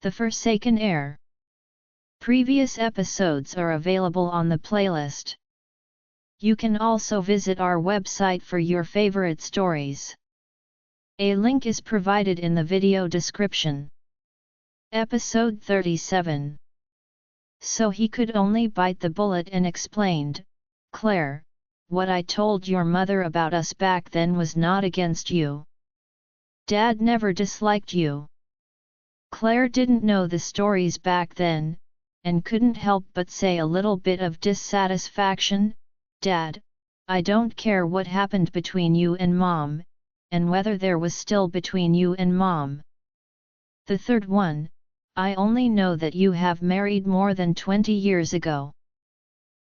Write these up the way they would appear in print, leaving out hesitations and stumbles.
The Forsaken Heir. Previous episodes are available on the playlist. You can also visit our website for your favorite stories. A link is provided in the video description. Episode 37. So he could only bite the bullet and explained, "Claire, what I told your mother about us back then was not against you. Dad never disliked you." Claire didn't know the stories back then, and couldn't help but say a little bit of dissatisfaction, "Dad, I don't care what happened between you and Mom, and whether there was still between you and Mom. The third one, I only know that you have married more than 20 years ago.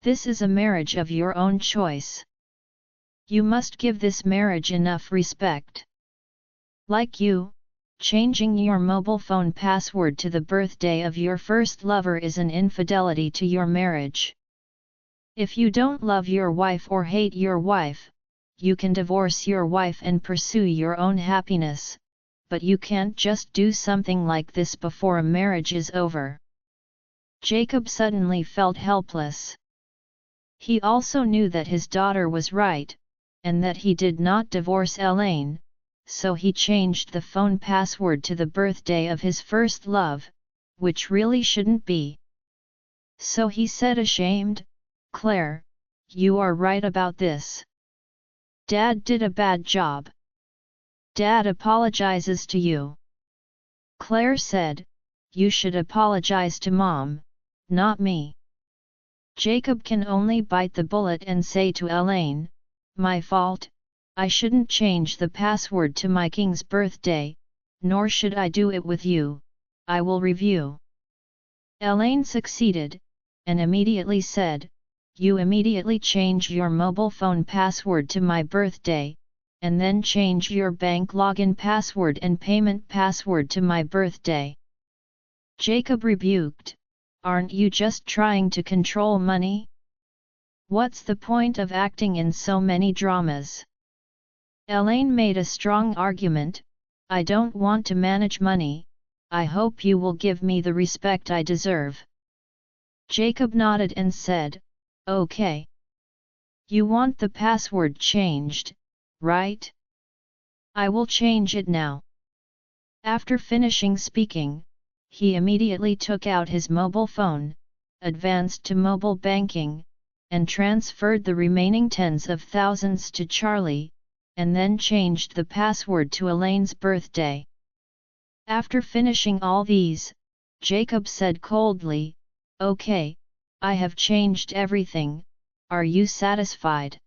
This is a marriage of your own choice. You must give this marriage enough respect. Like you, changing your mobile phone password to the birthday of your first lover is an infidelity to your marriage. If you don't love your wife or hate your wife, you can divorce your wife and pursue your own happiness, but you can't just do something like this before a marriage is over." Jacob suddenly felt helpless. He also knew that his daughter was right, and that he did not divorce Elaine, so he changed the phone password to the birthday of his first love, which really shouldn't be. So he said ashamed, "Claire, you are right about this. Dad did a bad job. Dad apologizes to you." Claire said, "You should apologize to Mom, not me." Jacob can only bite the bullet and say to Elaine, "My fault, I shouldn't change the password to my king's birthday, nor should I do it with you, I will review." Elaine succeeded, and immediately said, "You immediately change your mobile phone password to my birthday, and then change your bank login password and payment password to my birthday." Jacob rebuked, "Aren't you just trying to control money? What's the point of acting in so many dramas?" Elaine made a strong argument, "I don't want to manage money, I hope you will give me the respect I deserve." Jacob nodded and said, "Okay. You want the password changed, right? I will change it now." After finishing speaking, he immediately took out his mobile phone, advanced to mobile banking, and transferred the remaining tens of thousands to Charlie, and then changed the password to Elaine's birthday. After finishing all these, Jacob said coldly, "Okay, I have changed everything, are you satisfied?"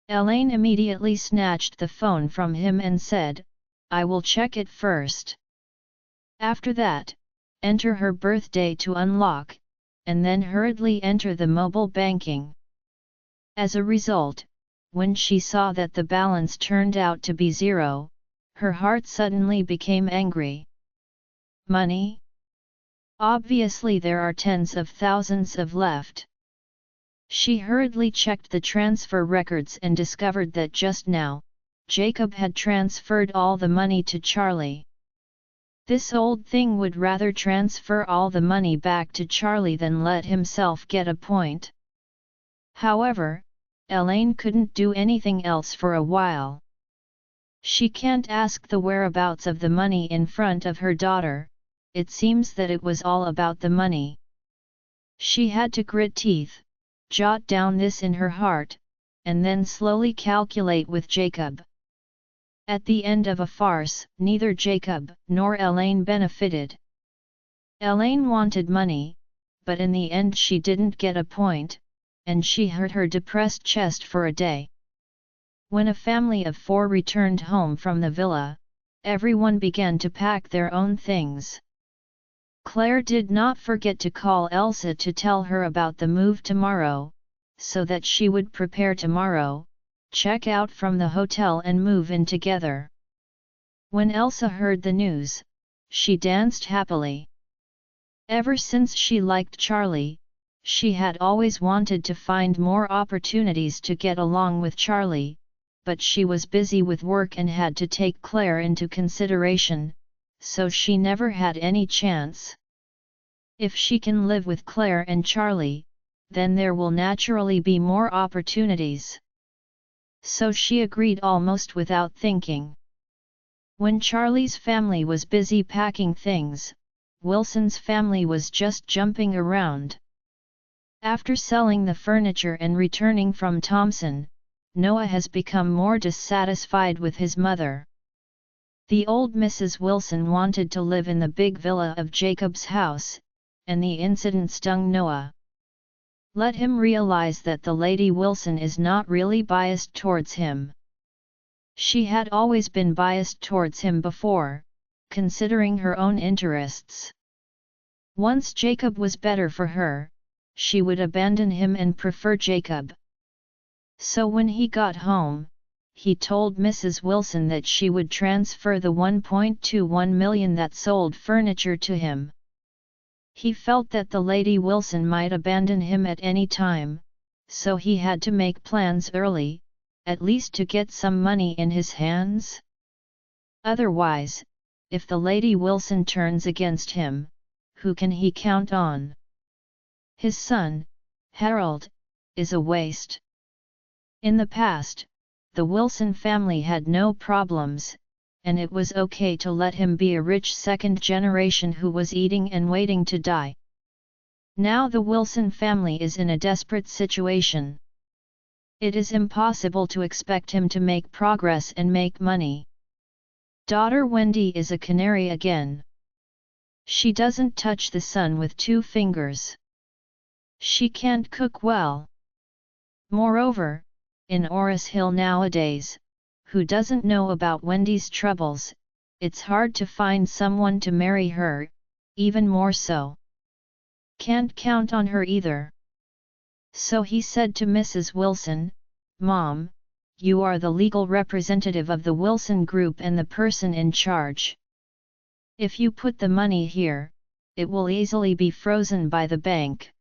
Elaine immediately snatched the phone from him and said, "I will check it first." After that, enter her birthday to unlock, and then hurriedly enter the mobile banking. As a result, when she saw that the balance turned out to be 0, her heart suddenly became angry. Money? Obviously there are tens of thousands of left. She hurriedly checked the transfer records and discovered that just now, Jacob had transferred all the money to Charlie. This old thing would rather transfer all the money back to Charlie than let himself get a point. However, Elaine couldn't do anything else for a while. She can't ask the whereabouts of the money in front of her daughter, it seems that it was all about the money. She had to grit teeth, jot down this in her heart, and then slowly calculate with Jacob. At the end of a farce, neither Jacob nor Elaine benefited. Elaine wanted money, but in the end she didn't get a point, and she hurt her depressed chest for a day. When a family of 4 returned home from the villa, everyone began to pack their own things. Claire did not forget to call Elsa to tell her about the move tomorrow, so that she would prepare tomorrow, check out from the hotel and move in together. When Elsa heard the news, she danced happily. Ever since she liked Charlie, she had always wanted to find more opportunities to get along with Charlie, but she was busy with work and had to take Claire into consideration, so she never had any chance. If she can live with Claire and Charlie, then there will naturally be more opportunities. So she agreed almost without thinking. When Charlie's family was busy packing things, Wilson's family was just jumping around. After selling the furniture and returning from Thompson, Noah has become more dissatisfied with his mother. The old Mrs. Wilson wanted to live in the big villa of Jacob's house, and the incident stung Noah. Let him realize that the Lady Wilson is not really biased towards him. She had always been biased towards him before, considering her own interests. Once Jacob was better for her, she would abandon him and prefer Jacob. So when he got home, he told Mrs. Wilson that she would transfer the $1.21 million that sold furniture to him. He felt that the Lady Wilson might abandon him at any time, so he had to make plans early, at least to get some money in his hands. Otherwise, if the Lady Wilson turns against him, who can he count on? His son, Harold, is a waste. In the past, the Wilson family had no problems, and it was okay to let him be a rich second generation who was eating and waiting to die. Now the Wilson family is in a desperate situation. It is impossible to expect him to make progress and make money. Daughter Wendy is a canary again. She doesn't touch the sun with 2 fingers. She can't cook well. Moreover, in Oris Hill nowadays, who doesn't know about Wendy's troubles, it's hard to find someone to marry her, even more so. Can't count on her either. So he said to Mrs. Wilson, "Mom, you are the legal representative of the Wilson Group and the person in charge. If you put the money here, it will easily be frozen by the bank."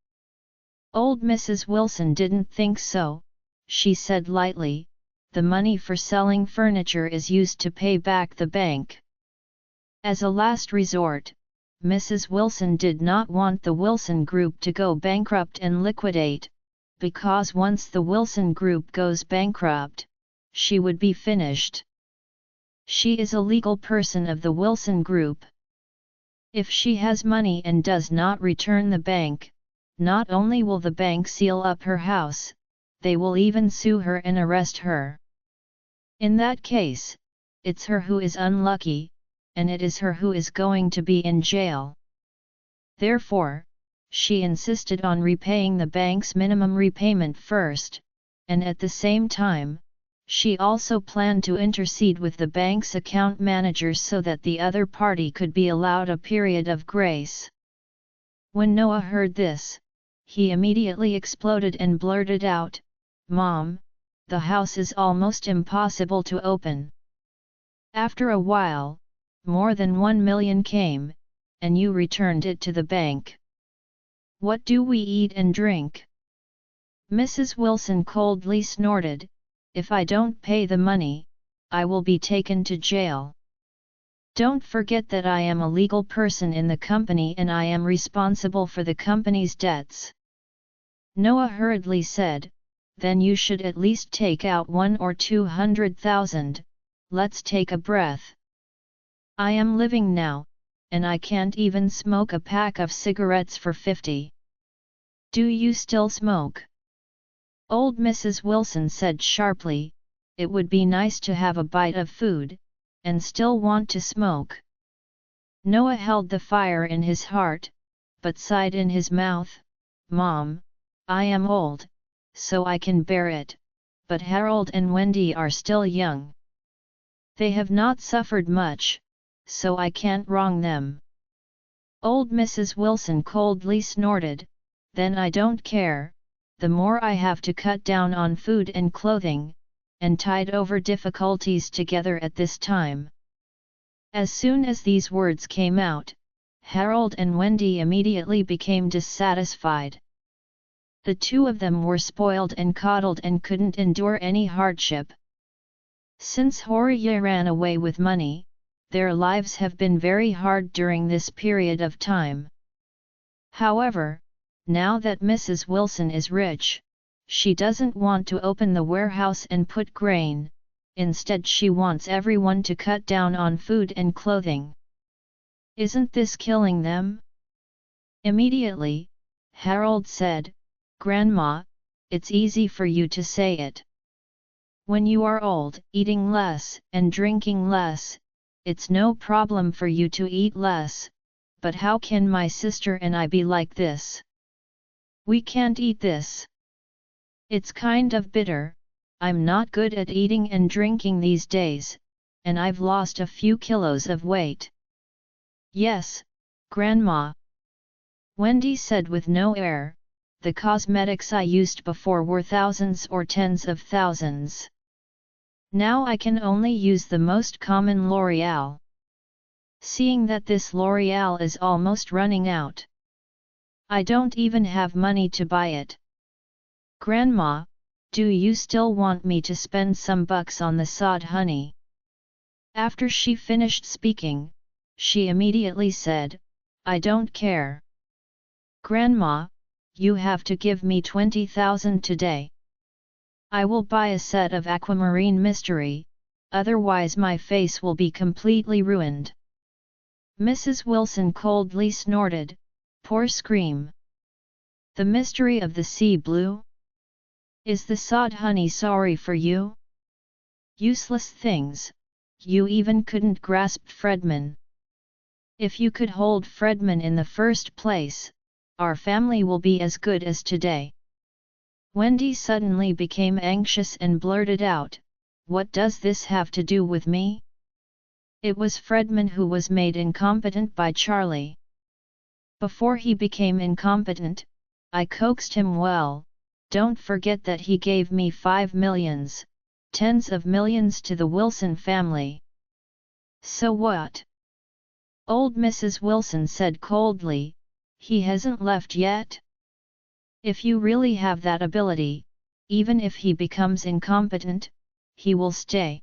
Old Mrs. Wilson didn't think so. She said lightly, "The money for selling furniture is used to pay back the bank." As a last resort, Mrs. Wilson did not want the Wilson Group to go bankrupt and liquidate, because once the Wilson Group goes bankrupt, she would be finished. She is a legal person of the Wilson Group. If she has money and does not return the bank, not only will the bank seal up her house, they will even sue her and arrest her. In that case, it's her who is unlucky, and it is her who is going to be in jail. Therefore, she insisted on repaying the bank's minimum repayment first, and at the same time, she also planned to intercede with the bank's account managers so that the other party could be allowed a period of grace. When Noah heard this, he immediately exploded and blurted out, "Mom, the house is almost impossible to open." After a while, more than $1 million came, and you returned it to the bank. What do we eat and drink? Mrs. Wilson coldly snorted, "If I don't pay the money, I will be taken to jail. Don't forget that I am a legal person in the company and I am responsible for the company's debts." Noah hurriedly said, "Then you should at least take out 100,000 or 200,000, let's take a breath. I am living now, and I can't even smoke a pack of cigarettes for 50. Do you still smoke?" Old Mrs. Wilson said sharply, "It would be nice to have a bite of food, and still want to smoke." Noah held the fire in his heart, but sighed in his mouth, "Mom, I am old, so I can bear it, but Harold and Wendy are still young. They have not suffered much, so I can't wrong them." Old Mrs. Wilson coldly snorted, "Then I don't care, the more I have to cut down on food and clothing," and tied over difficulties together at this time. As soon as these words came out, Harold and Wendy immediately became dissatisfied. The two of them were spoiled and coddled and couldn't endure any hardship. Since Horia ran away with money, their lives have been very hard during this period of time. However, now that Mrs. Wilson is rich, she doesn't want to open the warehouse and put grain, instead she wants everyone to cut down on food and clothing. Isn't this killing them? Immediately, Harold said, Grandma, it's easy for you to say it. When you are old, eating less and drinking less, it's no problem for you to eat less, but how can my sister and I be like this? We can't eat this. It's kind of bitter. I'm not good at eating and drinking these days, and I've lost a few kilos of weight. Yes, Grandma. Wendy said with no air, the cosmetics I used before were thousands or tens of thousands. Now I can only use the most common L'Oreal. Seeing that this L'Oreal is almost running out, I don't even have money to buy it. Grandma, do you still want me to spend some bucks on the sod honey? After she finished speaking, she immediately said, I don't care. Grandma, you have to give me 20,000 today. I will buy a set of aquamarine mystery, otherwise my face will be completely ruined. Mrs. Wilson coldly snorted, poor scream. The mystery of the sea blue? Is the sod honey sorry for you? Useless things, you even couldn't grasp Fredman. If you could hold Fredman in the first place, our family will be as good as today. Wendy suddenly became anxious and blurted out, what does this have to do with me? It was Fredman who was made incompetent by Charlie. Before he became incompetent, I coaxed him well. Don't forget that he gave me 5 millions, tens of millions to the Wilson family. So what? Old Mrs. Wilson said coldly, he hasn't left yet? If you really have that ability, even if he becomes incompetent, he will stay.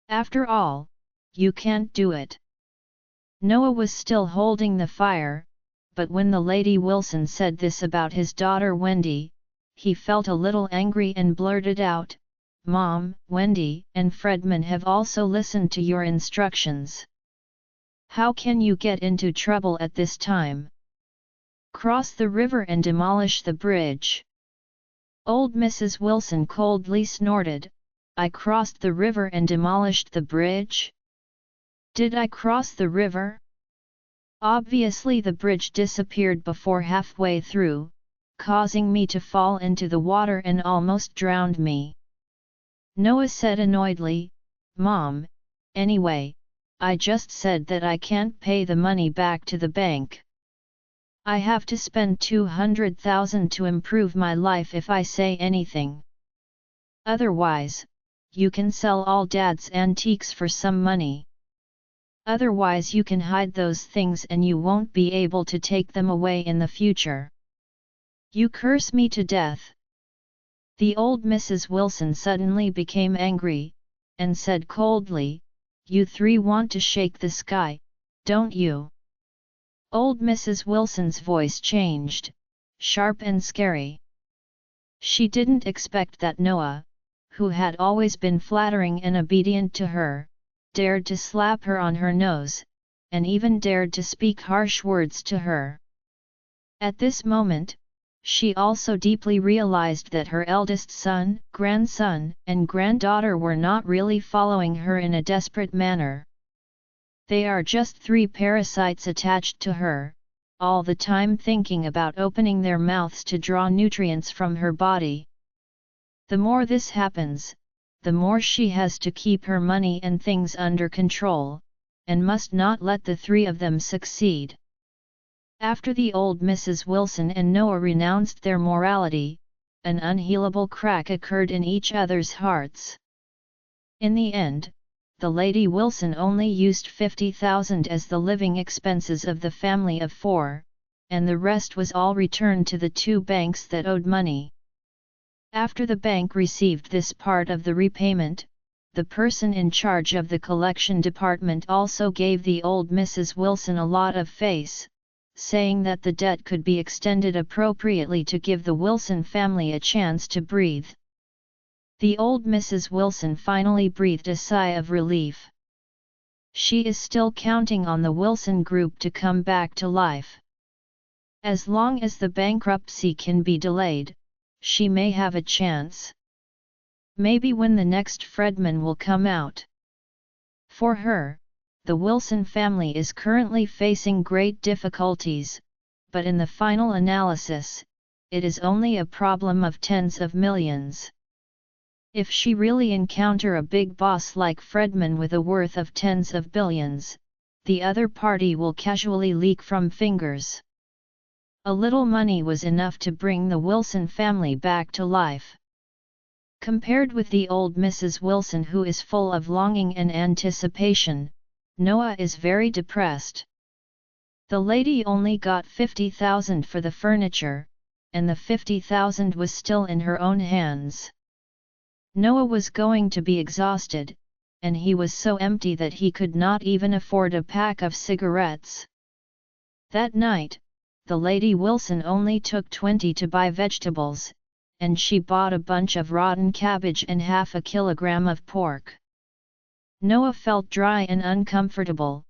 After all, you can't do it. Noah was still holding the fire, but when the Lady Wilson said this about his daughter Wendy, he felt a little angry and blurted out, Mom, Wendy and Fredman have also listened to your instructions. How can you get into trouble at this time? Cross the river and demolish the bridge. Old Mrs. Wilson coldly snorted, I crossed the river and demolished the bridge? Did I cross the river? Obviously the bridge disappeared before halfway through, causing me to fall into the water and almost drowned me. Noah said annoyedly, Mom, anyway, I just said that I can't pay the money back to the bank. I have to spend 200,000 to improve my life if I say anything. Otherwise, you can sell all Dad's antiques for some money. Otherwise you can hide those things and you won't be able to take them away in the future. You curse me to death. The old Mrs. Wilson suddenly became angry, and said coldly, You three want to shake the sky, don't you? Old Mrs. Wilson's voice changed, sharp and scary. She didn't expect that Noah, who had always been flattering and obedient to her, dared to slap her on her nose, and even dared to speak harsh words to her. At this moment, she also deeply realized that her eldest son, grandson, and granddaughter were not really following her in a desperate manner. They are just 3 parasites attached to her, all the time thinking about opening their mouths to draw nutrients from her body. The more this happens, the more she has to keep her money and things under control, and must not let the 3 of them succeed. After the old Mrs. Wilson and Noah renounced their morality, an unhealable crack occurred in each other's hearts. In the end, the Lady Wilson only used 50,000 as the living expenses of the family of 4, and the rest was all returned to the 2 banks that owed money. After the bank received this part of the repayment, the person in charge of the collection department also gave the old Mrs. Wilson a lot of face, saying that the debt could be extended appropriately to give the Wilson family a chance to breathe. The old Mrs. Wilson finally breathed a sigh of relief. She is still counting on the Wilson group to come back to life. As long as the bankruptcy can be delayed, she may have a chance. Maybe when the next Fredman will come out. For her, the Wilson family is currently facing great difficulties, but in the final analysis, it is only a problem of tens of millions. If she really encounter a big boss like Fredman with a worth of tens of billions, the other party will casually leak from fingers. A little money was enough to bring the Wilson family back to life. Compared with the old Mrs. Wilson, who is full of longing and anticipation, Noah is very depressed. The lady only got 50,000 for the furniture, and the 50,000 was still in her own hands. Noah was going to be exhausted, and he was so empty that he could not even afford a pack of cigarettes. That night, the Lady Wilson only took 20 to buy vegetables, and she bought a bunch of rotten cabbage and half a kilogram of pork. Noah felt dry and uncomfortable,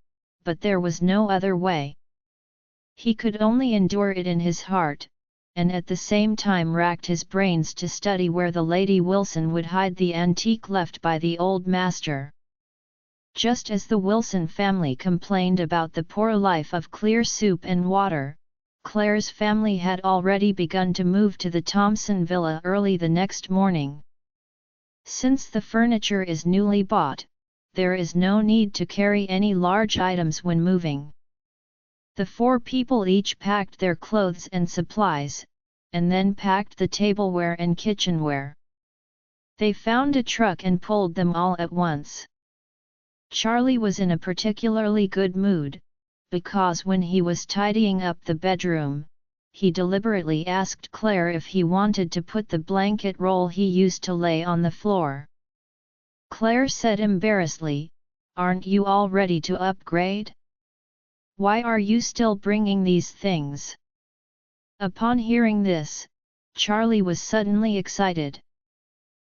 but there was no other way. He could only endure it in his heart, and at the same time racked his brains to study where the Lady Wilson would hide the antique left by the old master. Just as the Wilson family complained about the poor life of clear soup and water, Claire's family had already begun to move to the Thompson villa early the next morning. Since the furniture is newly bought, there is no need to carry any large items when moving. The four people each packed their clothes and supplies, and then packed the tableware and kitchenware. They found a truck and pulled them all at once. Charlie was in a particularly good mood, because when he was tidying up the bedroom, he deliberately asked Claire if he wanted to put the blanket roll he used to lay on the floor. Claire said embarrassedly, "Aren't you all ready to upgrade? Why are you still bringing these things?" Upon hearing this, Charlie was suddenly excited.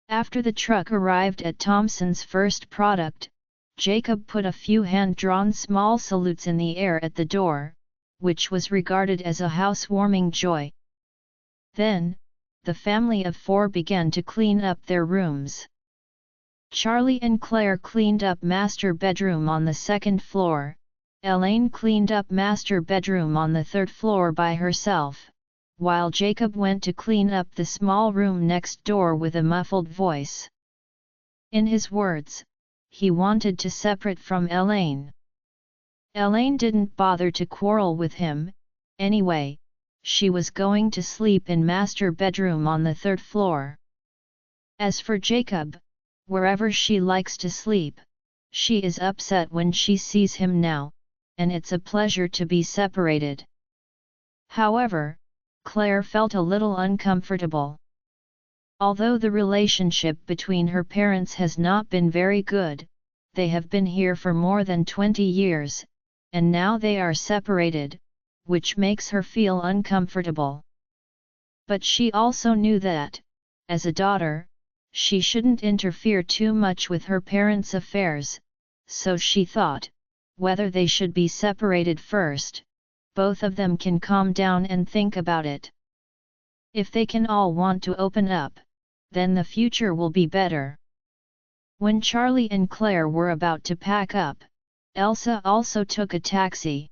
After the truck arrived at Thompson's first product, Jacob put a few hand-drawn small salutes in the air at the door, which was regarded as a housewarming joy. Then, the family of four began to clean up their rooms. Charlie and Claire cleaned up master bedroom on the second floor, Elaine cleaned up master bedroom on the third floor by herself, while Jacob went to clean up the small room next door with a muffled voice. In his words, he wanted to separate from Elaine. Elaine didn't bother to quarrel with him, anyway, she was going to sleep in master bedroom on the third floor. As for Jacob, wherever she likes to sleep, she is upset when she sees him now, and it's a pleasure to be separated. However, Claire felt a little uncomfortable. Although the relationship between her parents has not been very good, they have been here for more than 20 years, and now they are separated, which makes her feel uncomfortable. But she also knew that, as a daughter, she shouldn't interfere too much with her parents' affairs, so she thought, whether they should be separated first, both of them can calm down and think about it. If they can all want to open up, then the future will be better. When Charlie and Claire were about to pack up, Elsa also took a taxi.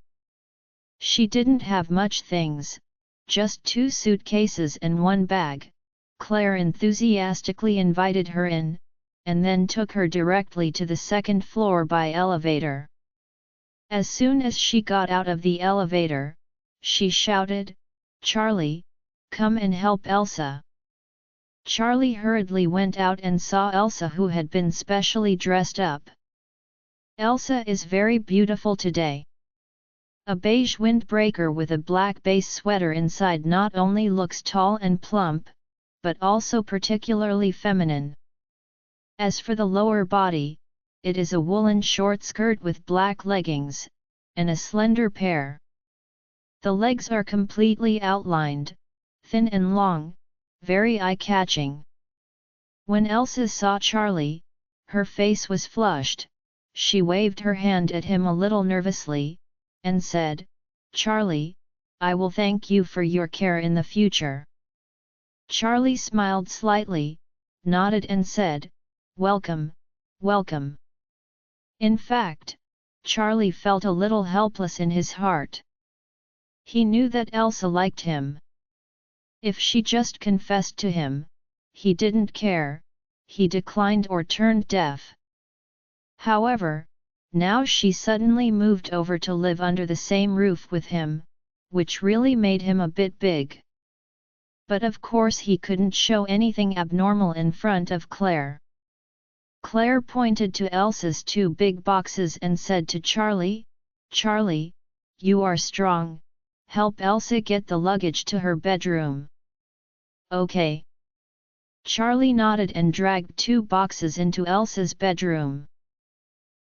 She didn't have much things, just 2 suitcases and 1 bag. Claire enthusiastically invited her in, and then took her directly to the second floor by elevator. As soon as she got out of the elevator, she shouted, "Charlie, come and help Elsa." Charlie hurriedly went out and saw Elsa, who had been specially dressed up. Elsa is very beautiful today. A beige windbreaker with a black base sweater inside not only looks tall and plump, but also particularly feminine. As for the lower body, it is a woolen short skirt with black leggings, and a slender pair. The legs are completely outlined, thin and long, very eye-catching. When Elsa saw Charlie, her face was flushed. She waved her hand at him a little nervously, and said, "Charlie, I will thank you for your care in the future." Charlie smiled slightly, nodded and said, "Welcome, welcome." In fact, Charlie felt a little helpless in his heart. He knew that Elsa liked him. If she just confessed to him, he didn't care, he declined or turned deaf. However, now she suddenly moved over to live under the same roof with him, which really made him a bit big. But of course he couldn't show anything abnormal in front of Claire. Claire pointed to Elsa's two big boxes and said to Charlie, "Charlie, you are strong, help Elsa get the luggage to her bedroom." "Okay." Charlie nodded and dragged two boxes into Elsa's bedroom.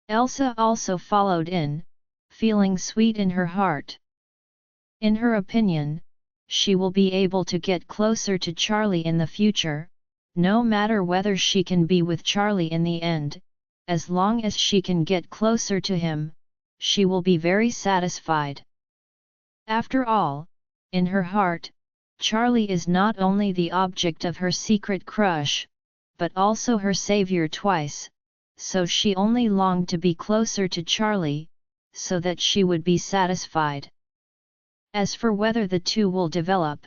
Elsa also followed in, feeling sweet in her heart. In her opinion, she will be able to get closer to Charlie in the future, no matter whether she can be with Charlie in the end. As long as she can get closer to him, she will be very satisfied. After all, in her heart, Charlie is not only the object of her secret crush, but also her savior twice, so she only longed to be closer to Charlie, so that she would be satisfied. As for whether the two will develop,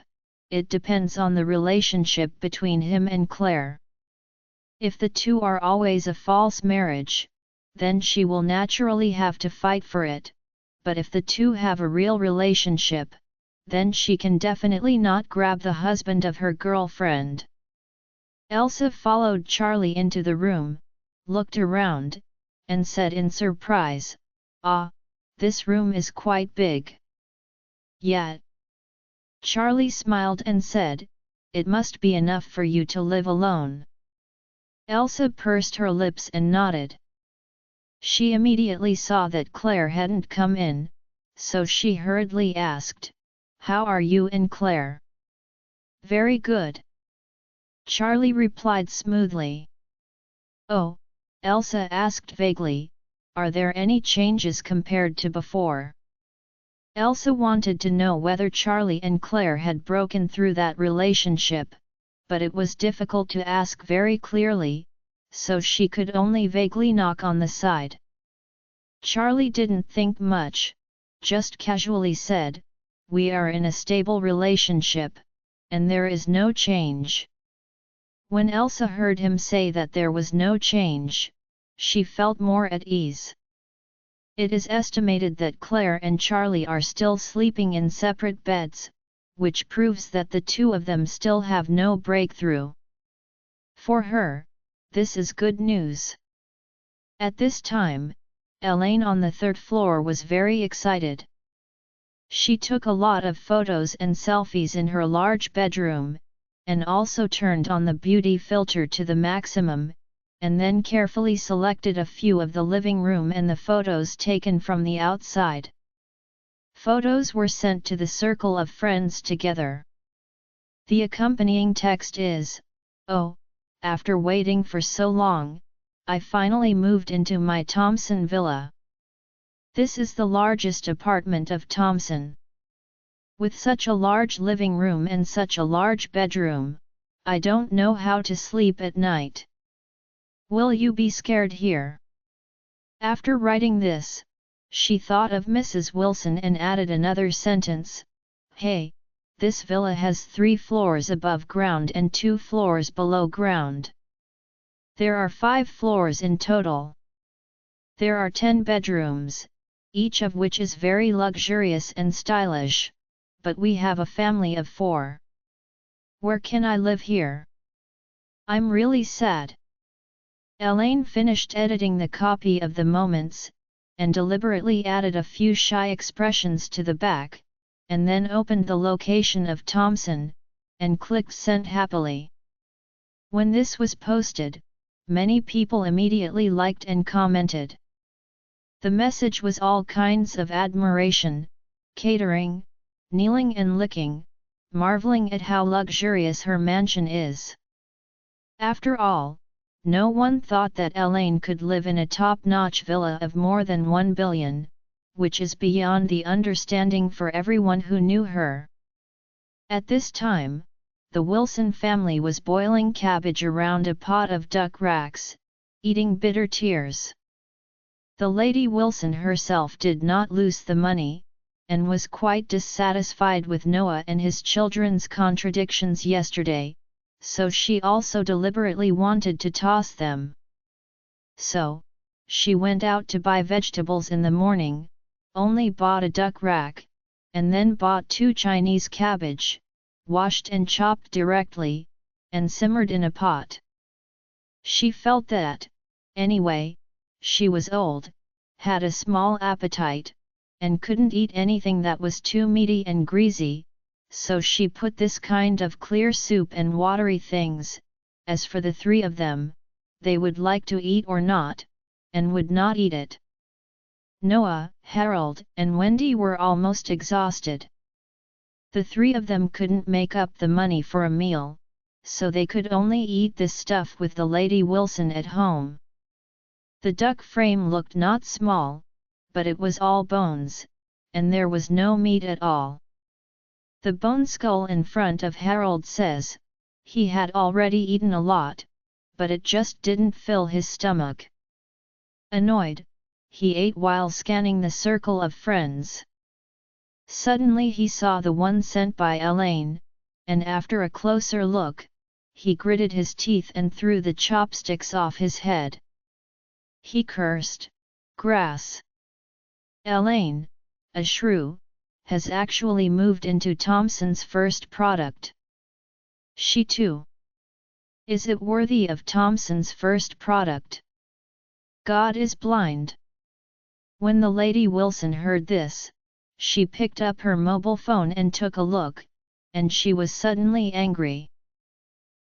it depends on the relationship between him and Claire. If the two are always a false marriage, then she will naturally have to fight for it, but if the two have a real relationship, then she can definitely not grab the husband of her girlfriend. Elsa followed Charlie into the room, looked around, and said in surprise, "Ah, this room is quite big." "Yeah." Charlie smiled and said, "It must be enough for you to live alone." Elsa pursed her lips and nodded. She immediately saw that Claire hadn't come in, so she hurriedly asked, "How are you and Claire?" "Very good," Charlie replied smoothly. "Oh," Elsa asked vaguely, "are there any changes compared to before?" Elsa wanted to know whether Charlie and Claire had broken through that relationship, but it was difficult to ask very clearly, so she could only vaguely knock on the side. Charlie didn't think much, just casually said, "We are in a stable relationship, and there is no change." When Elsa heard him say that there was no change, she felt more at ease. It is estimated that Claire and Charlie are still sleeping in separate beds, which proves that the two of them still have no breakthrough. For her, this is good news. At this time, Elaine on the third floor was very excited. She took a lot of photos and selfies in her large bedroom, and also turned on the beauty filter to the maximum, and then carefully selected a few of the living room and the photos taken from the outside. Photos were sent to the circle of friends together. The accompanying text is, "Oh, after waiting for so long, I finally moved into my Thompson villa. This is the largest apartment of Thompson. With such a large living room and such a large bedroom, I don't know how to sleep at night. Will you be scared here?" After writing this, she thought of Mrs. Wilson and added another sentence, "Hey, this villa has 3 floors above ground and 2 floors below ground. There are 5 floors in total. There are 10 bedrooms, each of which is very luxurious and stylish, but we have a family of 4. Where can I live here? I'm really sad." Elaine finished editing the copy of the moments, and deliberately added a few shy expressions to the back, and then opened the location of Thompson, and clicked Send happily. When this was posted, many people immediately liked and commented. The message was all kinds of admiration, catering, kneeling and licking, marveling at how luxurious her mansion is. After all, no one thought that Elaine could live in a top-notch villa of more than 1 billion, which is beyond the understanding for everyone who knew her. At this time, the Wilson family was boiling cabbage around a pot of duck racks, eating bitter tears. The Lady Wilson herself did not lose the money, and was quite dissatisfied with Noah and his children's contradictions yesterday, so she also deliberately wanted to toss them. So, she went out to buy vegetables in the morning, only bought a duck rack, and then bought 2 Chinese cabbage, washed and chopped directly, and simmered in a pot. She felt that, anyway, she was old, had a small appetite, and couldn't eat anything that was too meaty and greasy, so she put this kind of clear soup and watery things. As for the 3 of them, they would like to eat or not, and would not eat it. Noah, Harold, and Wendy were almost exhausted. The 3 of them couldn't make up the money for a meal, so they could only eat this stuff with the Lady Wilson at home. The duck frame looked not small, but it was all bones, and there was no meat at all. The bone skull in front of Harold says, he had already eaten a lot, but it just didn't fill his stomach. Annoyed, he ate while scanning the circle of friends. Suddenly he saw the one sent by Elaine, and after a closer look, he gritted his teeth and threw the chopsticks off his head. He cursed, "Grass! Elaine, a shrew, has actually moved into Thompson's first product. She too. Is it worthy of Thompson's first product? God is blind." When the Lady Wilson heard this, she picked up her mobile phone and took a look, and she was suddenly angry.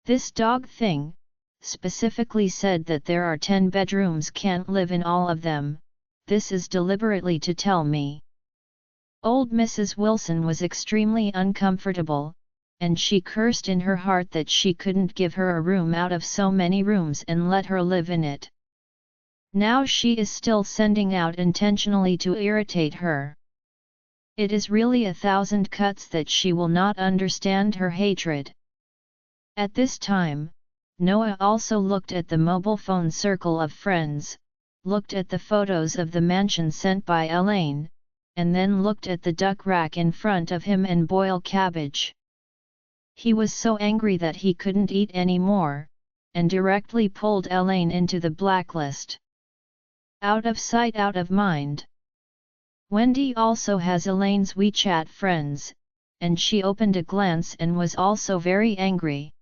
This dog thing, specifically said that there are 10 bedrooms, can't live in all of them. This is deliberately to tell me. Old Mrs. Wilson was extremely uncomfortable, and she cursed in her heart that she couldn't give her a room out of so many rooms and let her live in it. Now she is still sending out intentionally to irritate her. It is really 1,000 cuts that she will not understand her hatred. At this time, Noah also looked at the mobile phone circle of friends, looked at the photos of the mansion sent by Elaine, and then looked at the duck rack in front of him and boiled cabbage. He was so angry that he couldn't eat any more, and directly pulled Elaine into the blacklist. Out of sight, out of mind. Wendy also has Elaine's WeChat friends, and she opened a glance and was also very angry.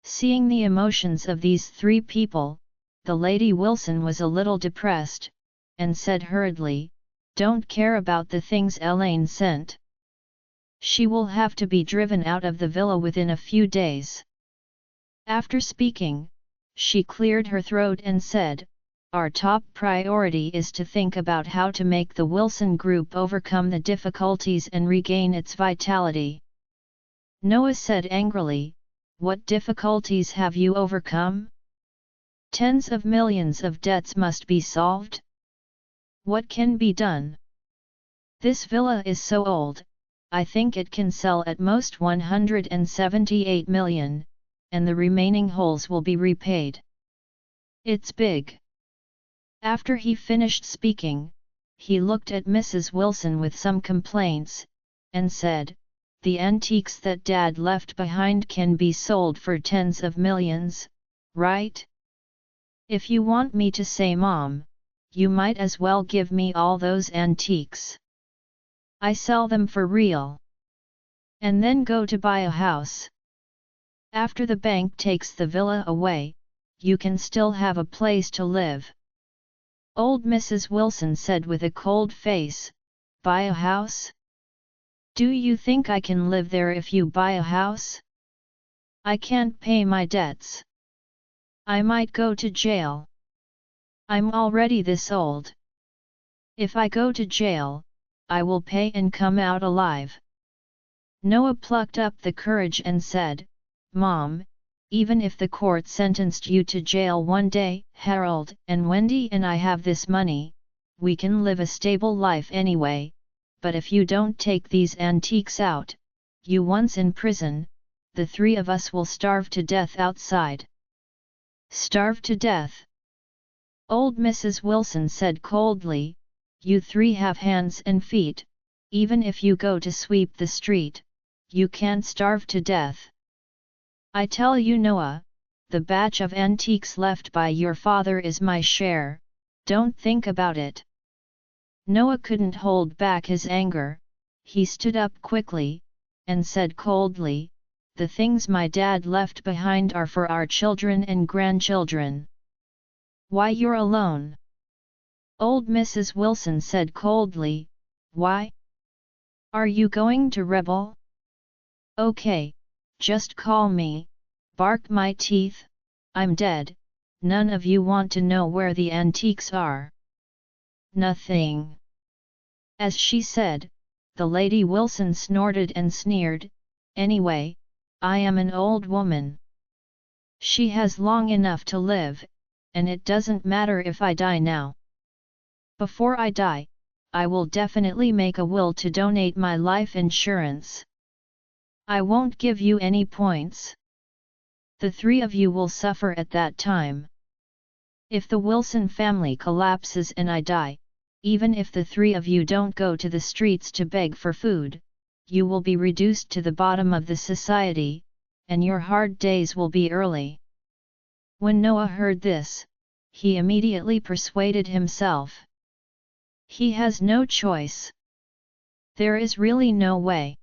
Seeing the emotions of these 3 people, the Lady Wilson was a little depressed, and said hurriedly, "Don't care about the things Elaine sent. She will have to be driven out of the villa within a few days." After speaking, she cleared her throat and said, "Our top priority is to think about how to make the Wilson Group overcome the difficulties and regain its vitality." Noah said angrily, "What difficulties have you overcome? Tens of millions of debts must be solved? What can be done? This villa is so old, I think it can sell at most 178 million, and the remaining holes will be repaid. It's big." After he finished speaking, he looked at Mrs. Wilson with some complaints, and said, "The antiques that Dad left behind can be sold for tens of millions, right? If you want me to say, Mom, you might as well give me all those antiques. I sell them for real. And then go to buy a house. After the bank takes the villa away, you can still have a place to live." Old Mrs. Wilson said with a cold face, "Buy a house? Do you think I can live there if you buy a house? I can't pay my debts. I might go to jail. I'm already this old. If I go to jail, I will pay and come out alive. Noah plucked up the courage and said, Mom, even if the court sentenced you to jail one day, Harold and Wendy and I have this money, we can live a stable life anyway, but if you don't take these antiques out, you once in prison, the three of us will starve to death outside. Starve to death? Old Mrs. Wilson said coldly, you three have hands and feet, even if you go to sweep the street, you can't starve to death. I tell you Noah, the batch of antiques left by your father is my share, don't think about it. Noah couldn't hold back his anger, he stood up quickly, and said coldly, the things my dad left behind are for our children and grandchildren. Why you're alone? Old Mrs. Wilson said coldly, why? Are you going to rebel? Okay, just call me, bark my teeth, I'm dead, none of you want to know where the antiques are. Nothing. As she said, the Lady Wilson snorted and sneered, anyway, I am an old woman. She has long enough to live, and it doesn't matter if I die now. Before I die, I will definitely make a will to donate my life insurance. I won't give you any points. The three of you will suffer at that time. If the Wilson family collapses and I die, even if the three of you don't go to the streets to beg for food, you will be reduced to the bottom of the society, and your hard days will be early. When Noah heard this, he immediately persuaded himself. He has no choice. There is really no way.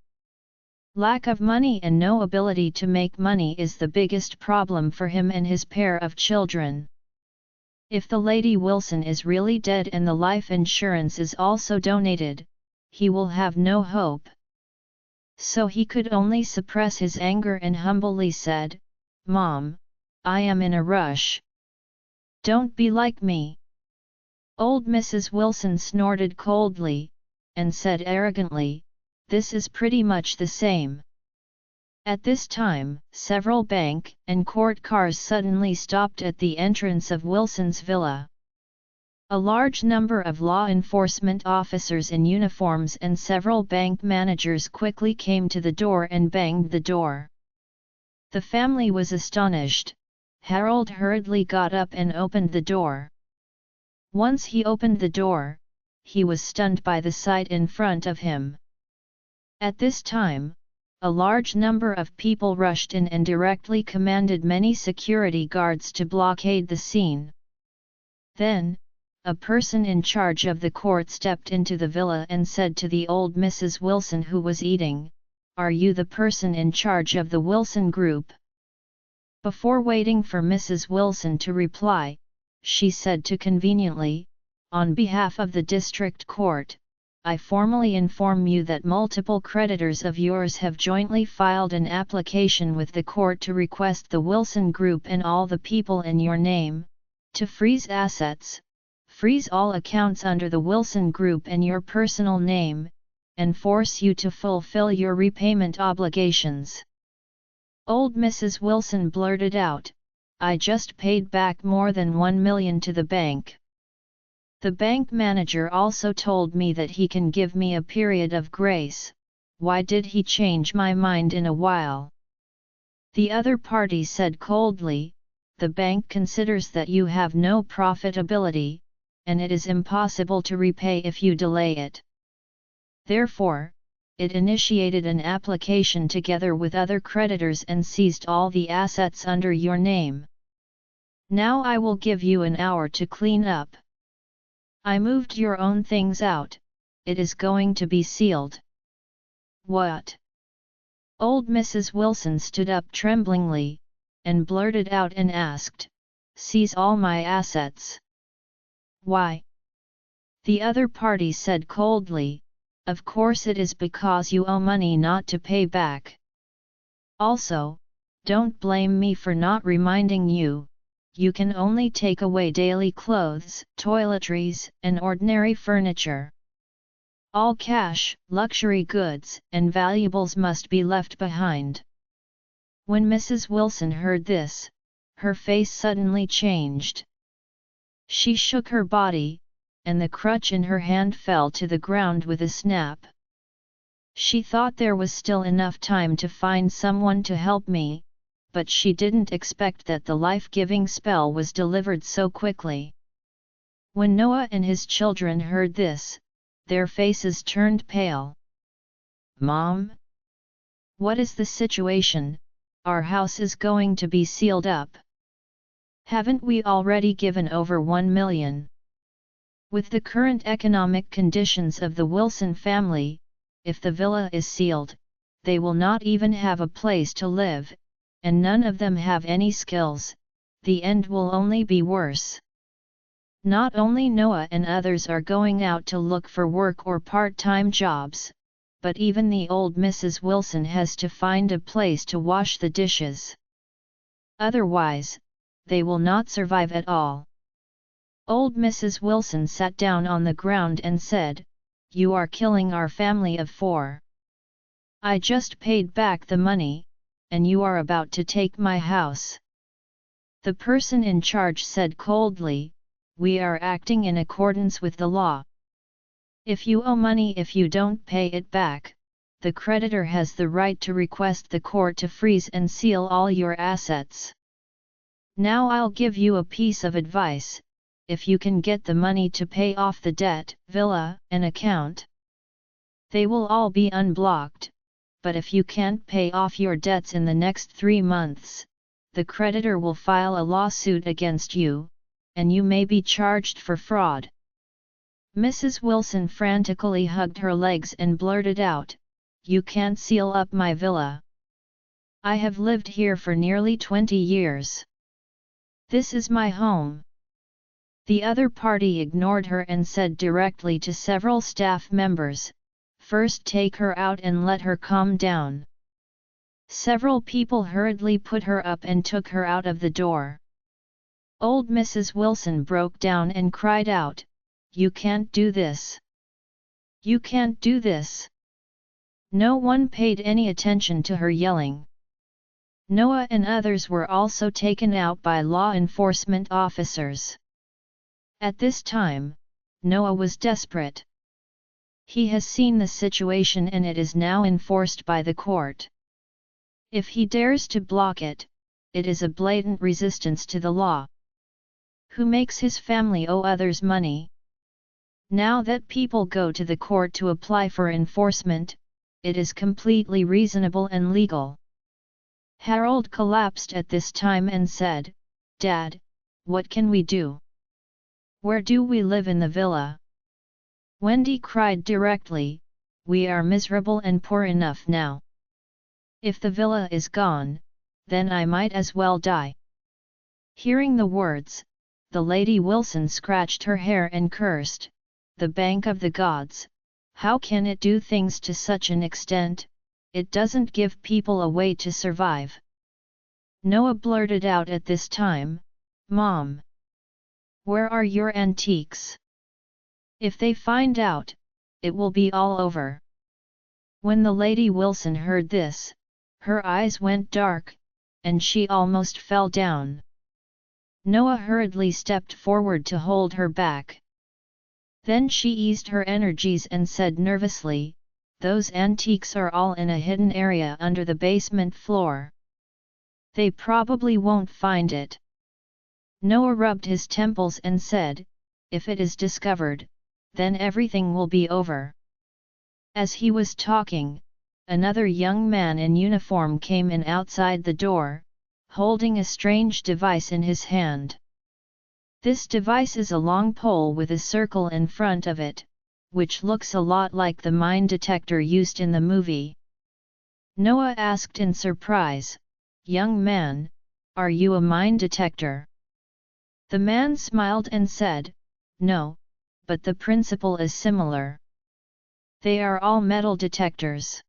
Lack of money and no ability to make money is the biggest problem for him and his pair of children. If the Lady Wilson is really dead and the life insurance is also donated, he will have no hope. So he could only suppress his anger and humbly said, Mom, I am in a rush. Don't be like me. Old Mrs. Wilson snorted coldly, and said arrogantly, this is pretty much the same. At this time, several bank and court cars suddenly stopped at the entrance of Wilson's villa. A large number of law enforcement officers in uniforms and several bank managers quickly came to the door and banged the door. The family was astonished. Harold hurriedly got up and opened the door. Once he opened the door, he was stunned by the sight in front of him. At this time, a large number of people rushed in and directly commanded many security guards to blockade the scene. Then, a person in charge of the court stepped into the villa and said to the old Mrs. Wilson who was eating, "Are you the person in charge of the Wilson group?" Before waiting for Mrs. Wilson to reply, she said too conveniently, "On behalf of the district court, I formally inform you that multiple creditors of yours have jointly filed an application with the court to request the Wilson Group and all the people in your name, to freeze assets, freeze all accounts under the Wilson Group and your personal name, and force you to fulfill your repayment obligations." Old Mrs. Wilson blurted out, "I just paid back more than $1 million to the bank. The bank manager also told me that he can give me a period of grace. Why did he change my mind in a while?" The other party said coldly, "The bank considers that you have no profitability, and it is impossible to repay if you delay it. Therefore, it initiated an application together with other creditors and seized all the assets under your name. Now I will give you an hour to clean up. I moved your own things out, it is going to be sealed." "What?" Old Mrs. Wilson stood up tremblingly, and blurted out and asked, "Seize all my assets." "Why?" The other party said coldly, "Of course it is because you owe money not to pay back. Also, don't blame me for not reminding you, you can only take away daily clothes, toiletries, and ordinary furniture. All cash, luxury goods, and valuables must be left behind." When Mrs. Wilson heard this, her face suddenly changed. She shook her body, and the crutch in her hand fell to the ground with a snap. She thought there was still enough time to find someone to help me, but she didn't expect that the life-giving spell was delivered so quickly. When Noah and his children heard this, their faces turned pale. "Mom? What is the situation? Our house is going to be sealed up. Haven't we already given over 1 million? With the current economic conditions of the Wilson family, if the villa is sealed, they will not even have a place to live, and none of them have any skills. The end will only be worse." Not only Noah and others are going out to look for work or part-time jobs, but even the old Mrs. Wilson has to find a place to wash the dishes. Otherwise, they will not survive at all. Old Mrs. Wilson sat down on the ground and said, "You are killing our family of 4. I just paid back the money, and you are about to take my house." The person in charge said coldly, "We are acting in accordance with the law. If you owe money, if you don't pay it back, the creditor has the right to request the court to freeze and seal all your assets. Now I'll give you a piece of advice: if you can get the money to pay off the debt, villa, and account, they will all be unblocked, but if you can't pay off your debts in the next 3 months, the creditor will file a lawsuit against you, and you may be charged for fraud." Mrs. Wilson frantically hugged her legs and blurted out, "You can't seal up my villa. I have lived here for nearly 20 years. This is my home." The other party ignored her and said directly to several staff members, "First take her out and let her calm down." Several people hurriedly put her up and took her out of the door. Old Mrs. Wilson broke down and cried out, "You can't do this! You can't do this!" No one paid any attention to her yelling. Noah and others were also taken out by law enforcement officers. At this time, Noah was desperate. He has seen the situation and it is now enforced by the court. If he dares to block it, it is a blatant resistance to the law. Who makes his family owe others money? Now that people go to the court to apply for enforcement, it is completely reasonable and legal. Harold collapsed at this time and said, "Dad, what can we do? Where do we live in the villa?" Wendy cried directly, "We are miserable and poor enough now. If the villa is gone, then I might as well die." Hearing the words, the Lady Wilson scratched her hair and cursed, "The bank of the gods, how can it do things to such an extent? It doesn't give people a way to survive." Noah blurted out at this time, "Mom, where are your antiques? If they find out, it will be all over." When the Lady Wilson heard this, her eyes went dark, and she almost fell down. Noah hurriedly stepped forward to hold her back. Then she eased her energies and said nervously, "Those antiques are all in a hidden area under the basement floor. They probably won't find it." Noah rubbed his temples and said, "If it is discovered, then everything will be over." As he was talking, another young man in uniform came in outside the door, holding a strange device in his hand. This device is a long pole with a circle in front of it, which looks a lot like the mine detector used in the movie. Noah asked in surprise, "Young man, are you a mine detector?" The man smiled and said, "No, but the principle is similar. They are all metal detectors.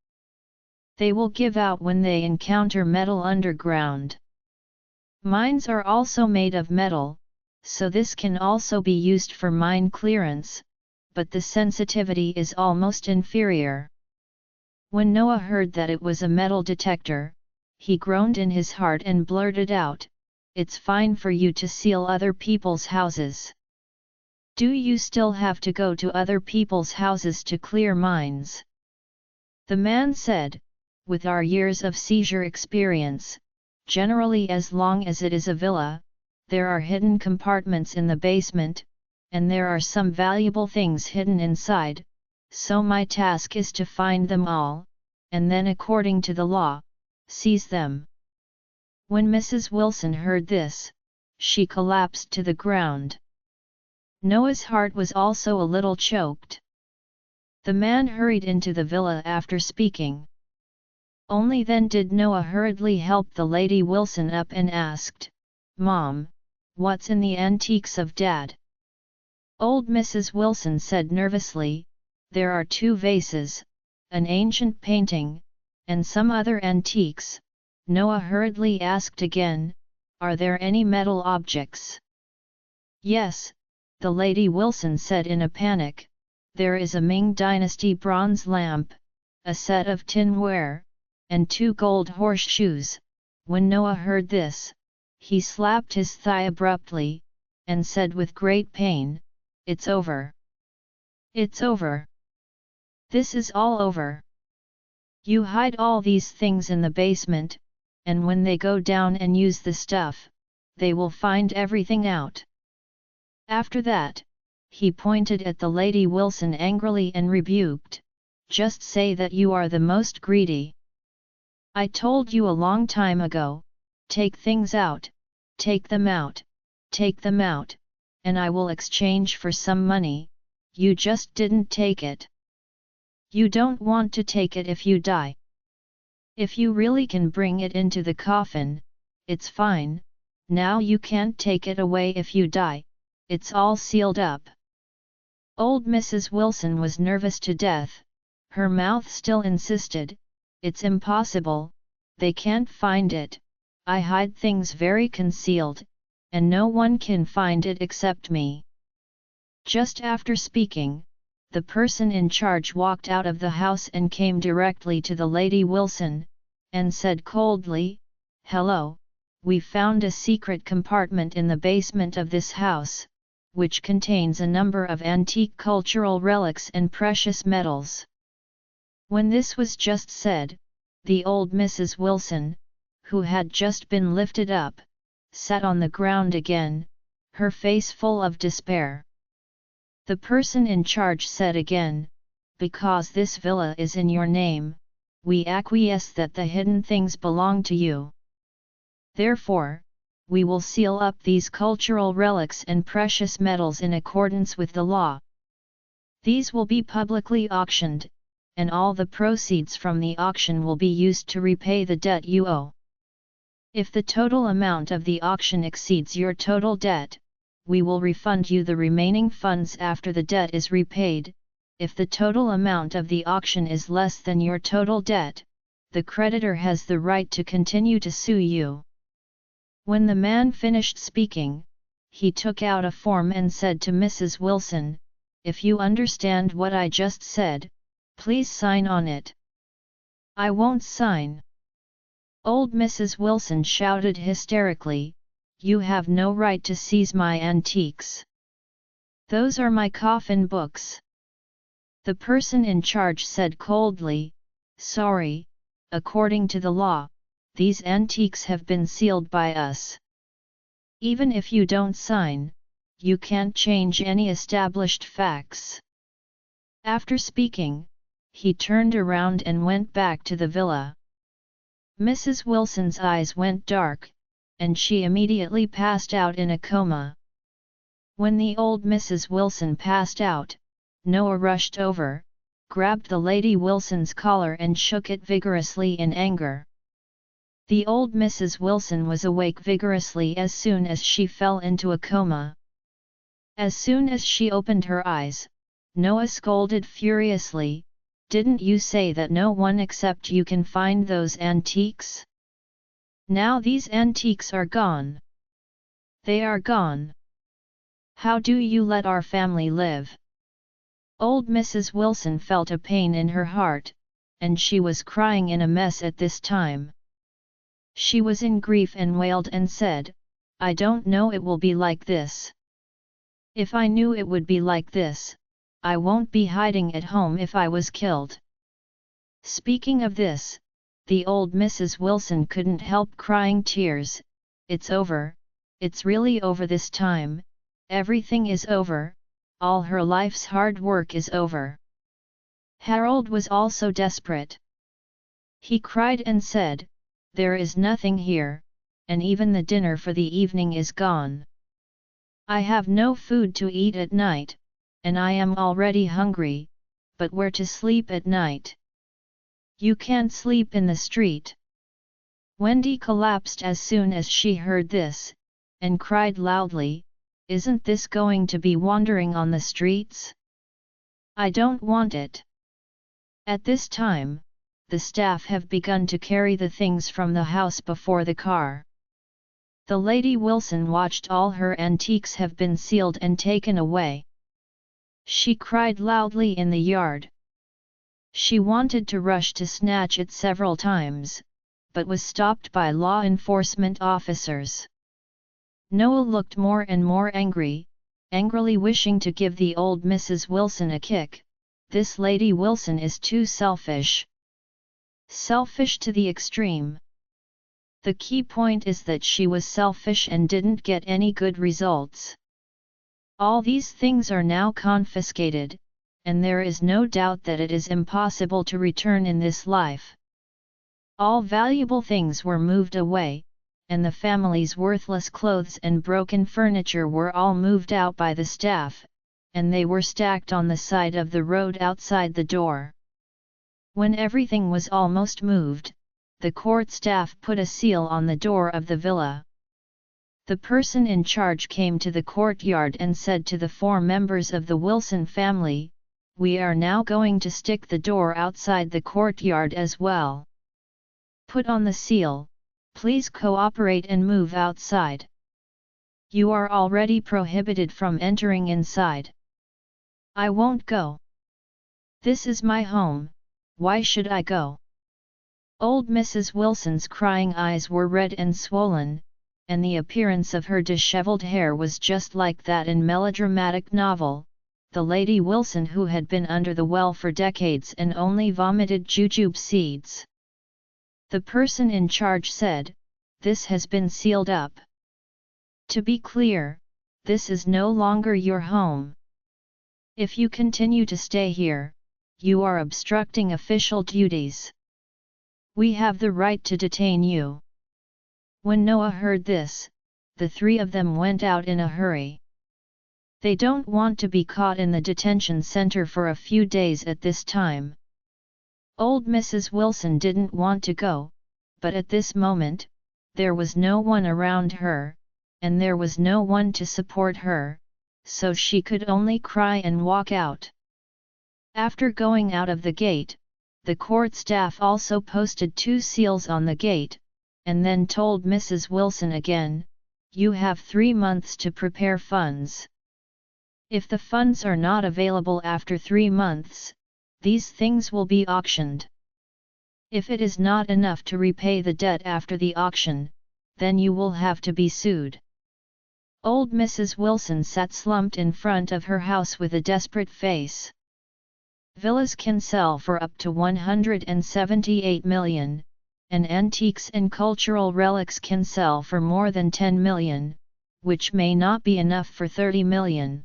They will give out when they encounter metal underground." Mines are also made of metal, so this can also be used for mine clearance, but the sensitivity is almost inferior. When Noah heard that it was a metal detector, he groaned in his heart and blurted out, "It's fine for you to seal other people's houses. Do you still have to go to other people's houses to clear mines?" The man said, "With our years of seizure experience, generally as long as it is a villa, there are hidden compartments in the basement, and there are some valuable things hidden inside, so my task is to find them all, and then according to the law, seize them." When Mrs. Wilson heard this, she collapsed to the ground. Noah's heart was also a little choked. The man hurried into the villa after speaking. Only then did Noah hurriedly help the Lady Wilson up and asked, "Mom, what's in the antiques of Dad?" Old Mrs. Wilson said nervously, "There are 2 vases, an ancient painting, and some other antiques." Noah hurriedly asked again, "Are there any metal objects?" "Yes," the Lady Wilson said in a panic, "there is a Ming Dynasty bronze lamp, a set of tinware, and 2 gold horseshoes." When Noah heard this, he slapped his thigh abruptly, and said with great pain, "It's over. It's over. This is all over. You hide all these things in the basement, and when they go down and use the stuff, they will find everything out." After that, he pointed at the Lady Wilson angrily and rebuked, "Just say that you are the most greedy. I told you a long time ago, take things out, take them out, take them out, and I will exchange for some money. You just didn't take it. You don't want to take it if you die. If you really can bring it into the coffin, it's fine. Now you can't take it away if you die, it's all sealed up." Old Mrs. Wilson was nervous to death. Her mouth still insisted, "It's impossible, they can't find it. I hide things very concealed, and no one can find it except me." Just after speaking, the person in charge walked out of the house and came directly to the Lady Wilson, and said coldly, "Hello, we found a secret compartment in the basement of this house, which contains a number of antique cultural relics and precious metals." When this was just said, the old Mrs. Wilson, who had just been lifted up, sat on the ground again, her face full of despair. The person in charge said again, "Because this villa is in your name, we acquiesce that the hidden things belong to you. Therefore, we will seal up these cultural relics and precious metals in accordance with the law. These will be publicly auctioned, and all the proceeds from the auction will be used to repay the debt you owe. If the total amount of the auction exceeds your total debt, we will refund you the remaining funds after the debt is repaid. If the total amount of the auction is less than your total debt, the creditor has the right to continue to sue you." When the man finished speaking, he took out a form and said to Mrs. Wilson, "If you understand what I just said, please sign on it." "I won't sign." Old Mrs. Wilson shouted hysterically, "You have no right to seize my antiques. Those are my coffin books." The person in charge said coldly, "Sorry, according to the law, these antiques have been sealed by us. Even if you don't sign, you can't change any established facts." After speaking, he turned around and went back to the villa. Mrs. Wilson's eyes went dark, and she immediately passed out in a coma. When the old Mrs. Wilson passed out, Noah rushed over, grabbed the Lady Wilson's collar and shook it vigorously in anger. The old Mrs. Wilson was awake vigorously as soon as she fell into a coma. As soon as she opened her eyes, Noah scolded furiously, "Didn't you say that no one except you can find those antiques? Now these antiques are gone. They are gone. How do you let our family live? Old Mrs. Wilson felt a pain in her heart, and she was crying in a mess at this time. She was in grief and wailed and said, I don't know, it will be like this. If I knew it would be like this, I won't be hiding at home if I was killed. Speaking of this, the old Mrs. Wilson couldn't help crying tears. It's over, it's really over this time, everything is over, all her life's hard work is over. Harold was also desperate. He cried and said, there is nothing here, and even the dinner for the evening is gone. I have no food to eat at night, and I am already hungry, but where to sleep at night? You can't sleep in the street. Wendy collapsed as soon as she heard this, and cried loudly, isn't this going to be wandering on the streets? I don't want it. At this time, the staff have begun to carry the things from the house before the car. The Lady Wilson watched all her antiques have been sealed and taken away. She cried loudly in the yard. She wanted to rush to snatch it several times, but was stopped by law enforcement officers. Noah looked more and more angry, angrily wishing to give the old Mrs. Wilson a kick. This Lady Wilson is too selfish. Selfish to the extreme. The key point is that she was selfish and didn't get any good results. All these things are now confiscated, and there is no doubt that it is impossible to return in this life. All valuable things were moved away, and the family's worthless clothes and broken furniture were all moved out by the staff, and they were stacked on the side of the road outside the door. When everything was almost moved, the court staff put a seal on the door of the villa. The person in charge came to the courtyard and said to the 4 members of the Wilson family, we are now going to stick the door outside the courtyard as well. Put on the seal, please cooperate and move outside. You are already prohibited from entering inside. I won't go. This is my home, why should I go? Old Mrs. Wilson's crying eyes were red and swollen, and the appearance of her disheveled hair was just like that in melodramatic novel, the Lady Wilson who had been under the well for decades and only vomited jujube seeds. The person in charge said, this has been sealed up. To be clear, this is no longer your home. If you continue to stay here, you are obstructing official duties. We have the right to detain you. When Noah heard this, the 3 of them went out in a hurry. They don't want to be caught in the detention center for a few days at this time. Old Mrs. Wilson didn't want to go, but at this moment, there was no one around her, and there was no one to support her, so she could only cry and walk out. After going out of the gate, the court staff also posted 2 seals on the gate, and then told Mrs. Wilson again, you have 3 months to prepare funds. If the funds are not available after 3 months, these things will be auctioned. If it is not enough to repay the debt after the auction, then you will have to be sued. Old Mrs. Wilson sat slumped in front of her house with a desperate face. Villas can sell for up to 178 million, and antiques and cultural relics can sell for more than 10 million, which may not be enough for 30 million.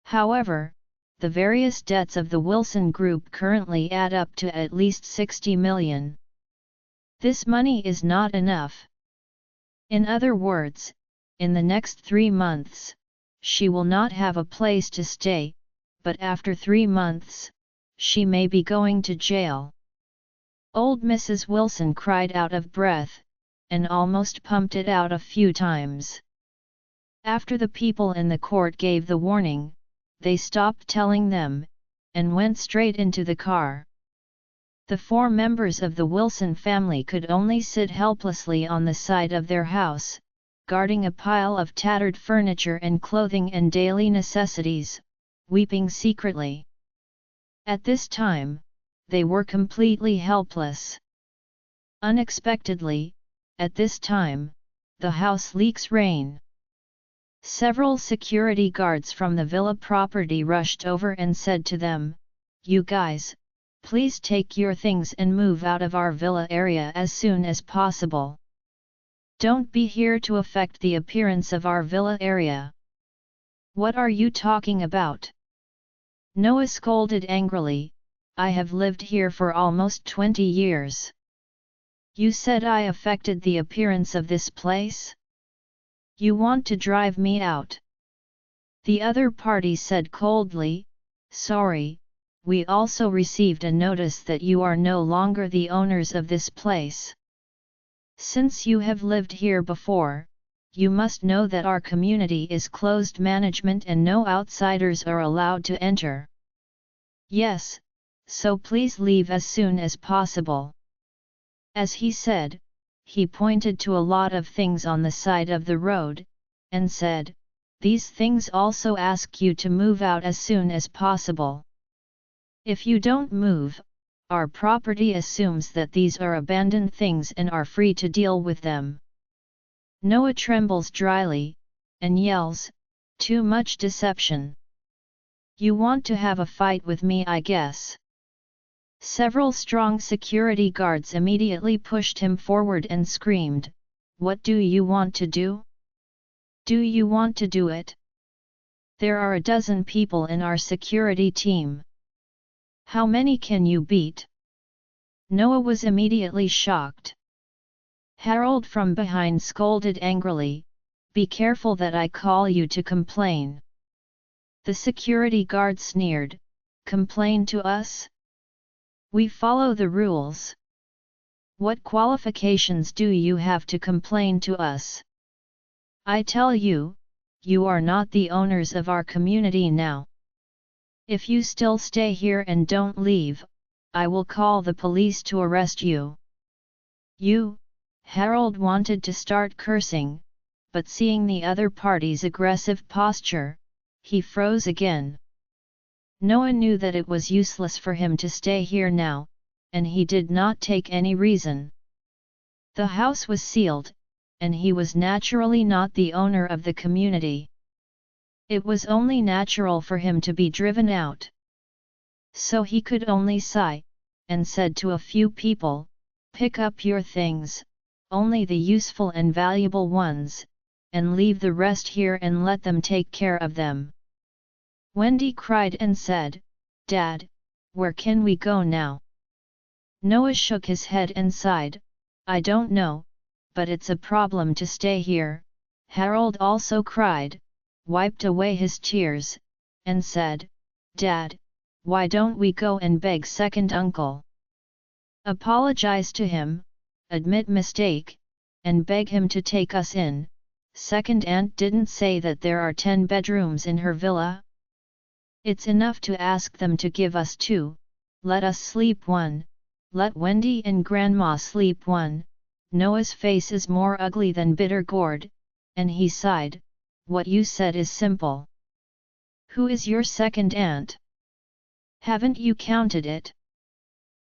However, the various debts of the Wilson Group currently add up to at least 60 million. This money is not enough. In other words, in the next 3 months, she will not have a place to stay, but after 3 months, she may be going to jail. Old Mrs. Wilson cried out of breath, and almost pumped it out a few times. After the people in the court gave the warning, they stopped telling them, and went straight into the car. The 4 members of the Wilson family could only sit helplessly on the side of their house, guarding a pile of tattered furniture and clothing and daily necessities, weeping secretly. At this time, they were completely helpless. Unexpectedly, at this time, the house leaks rain. Several security guards from the villa property rushed over and said to them, "You guys, please take your things and move out of our villa area as soon as possible. Don't be here to affect the appearance of our villa area." "What are you talking about?" Noah scolded angrily. "I have lived here for almost 20 years. You said I affected the appearance of this place? You want to drive me out?" The other party said coldly, "Sorry, we also received a notice that you are no longer the owners of this place. Since you have lived here before, you must know that our community is closed management and no outsiders are allowed to enter. Yes, so please leave as soon as possible." As he said, he pointed to a lot of things on the side of the road, and said, "These things also ask you to move out as soon as possible. If you don't move, our property assumes that these are abandoned things and are free to deal with them." Noah trembles dryly, and yells, "Too much deception. You want to have a fight with me, I guess." Several strong security guards immediately pushed him forward and screamed, "What do you want to do? Do you want to do it? There are a dozen people in our security team. How many can you beat?" Noah was immediately shocked. Harold from behind scolded angrily, "Be careful that I call you to complain." The security guard sneered, "Complain to us? We follow the rules. What qualifications do you have to complain to us? I tell you, you are not the owners of our community now. If you still stay here and don't leave, I will call the police to arrest you." "You," Harold wanted to start cursing, but seeing the other party's aggressive posture, he froze again. Noah knew that it was useless for him to stay here now, and he did not take any reason. The house was sealed, and he was naturally not the owner of the community. It was only natural for him to be driven out. So he could only sigh, and said to a few people, "Pick up your things, only the useful and valuable ones, and leave the rest here and let them take care of them." Wendy cried and said, "Dad, where can we go now?" Noah shook his head and sighed, "I don't know, but it's a problem to stay here." Harold also cried, wiped away his tears, and said, "Dad, why don't we go and beg second uncle? Apologize to him, admit mistake, and beg him to take us in. Second aunt didn't say that there are 10 bedrooms in her villa? It's enough to ask them to give us 2, let us sleep 1, let Wendy and Grandma sleep 1." Noah's face is more ugly than bitter gourd, and he sighed, "What you said is simple. Who is your second aunt? Haven't you counted it?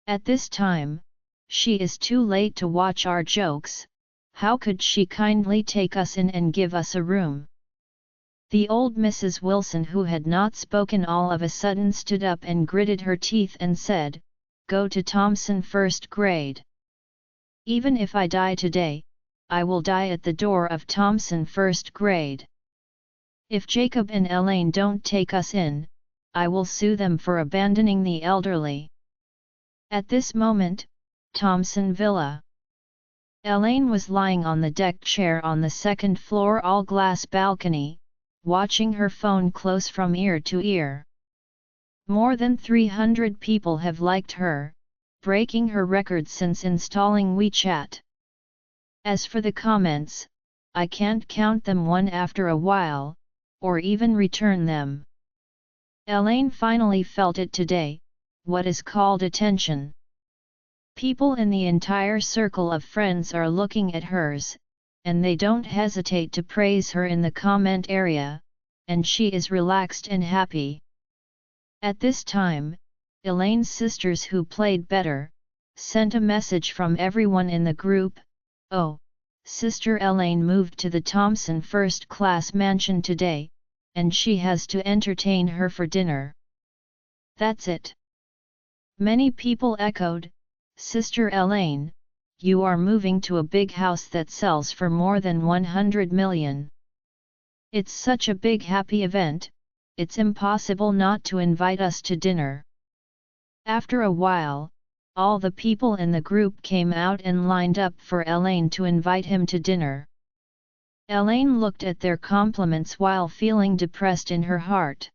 At this time, she is too late to watch our jokes. How could she kindly take us in and give us a room?" The old Mrs. Wilson, who had not spoken all of a sudden, stood up and gritted her teeth and said, "Go to Thompson first grade. Even if I die today, I will die at the door of Thompson first grade. If Jacob and Elaine don't take us in, I will sue them for abandoning the elderly." At this moment, Thompson Villa. Elaine was lying on the deck chair on the second floor all-glass balcony, watching her phone close from ear to ear. More than 300 people have liked her, breaking her record since installing WeChat. As for the comments, I can't count them one after a while, or even return them. Elaine finally felt it today, what is called attention. People in the entire circle of friends are looking at hers, and they don't hesitate to praise her in the comment area, and she is relaxed and happy. At this time, Elaine's sisters who played better, sent a message from everyone in the group, "Oh, Sister Elaine moved to the Thompson first class mansion today, and she has to entertain her for dinner." That's it. Many people echoed, "Sister Elaine, you are moving to a big house that sells for more than 100 million. It's such a big happy event, it's impossible not to invite us to dinner." After a while, all the people in the group came out and lined up for Elaine to invite him to dinner. Elaine looked at their compliments while feeling depressed in her heart.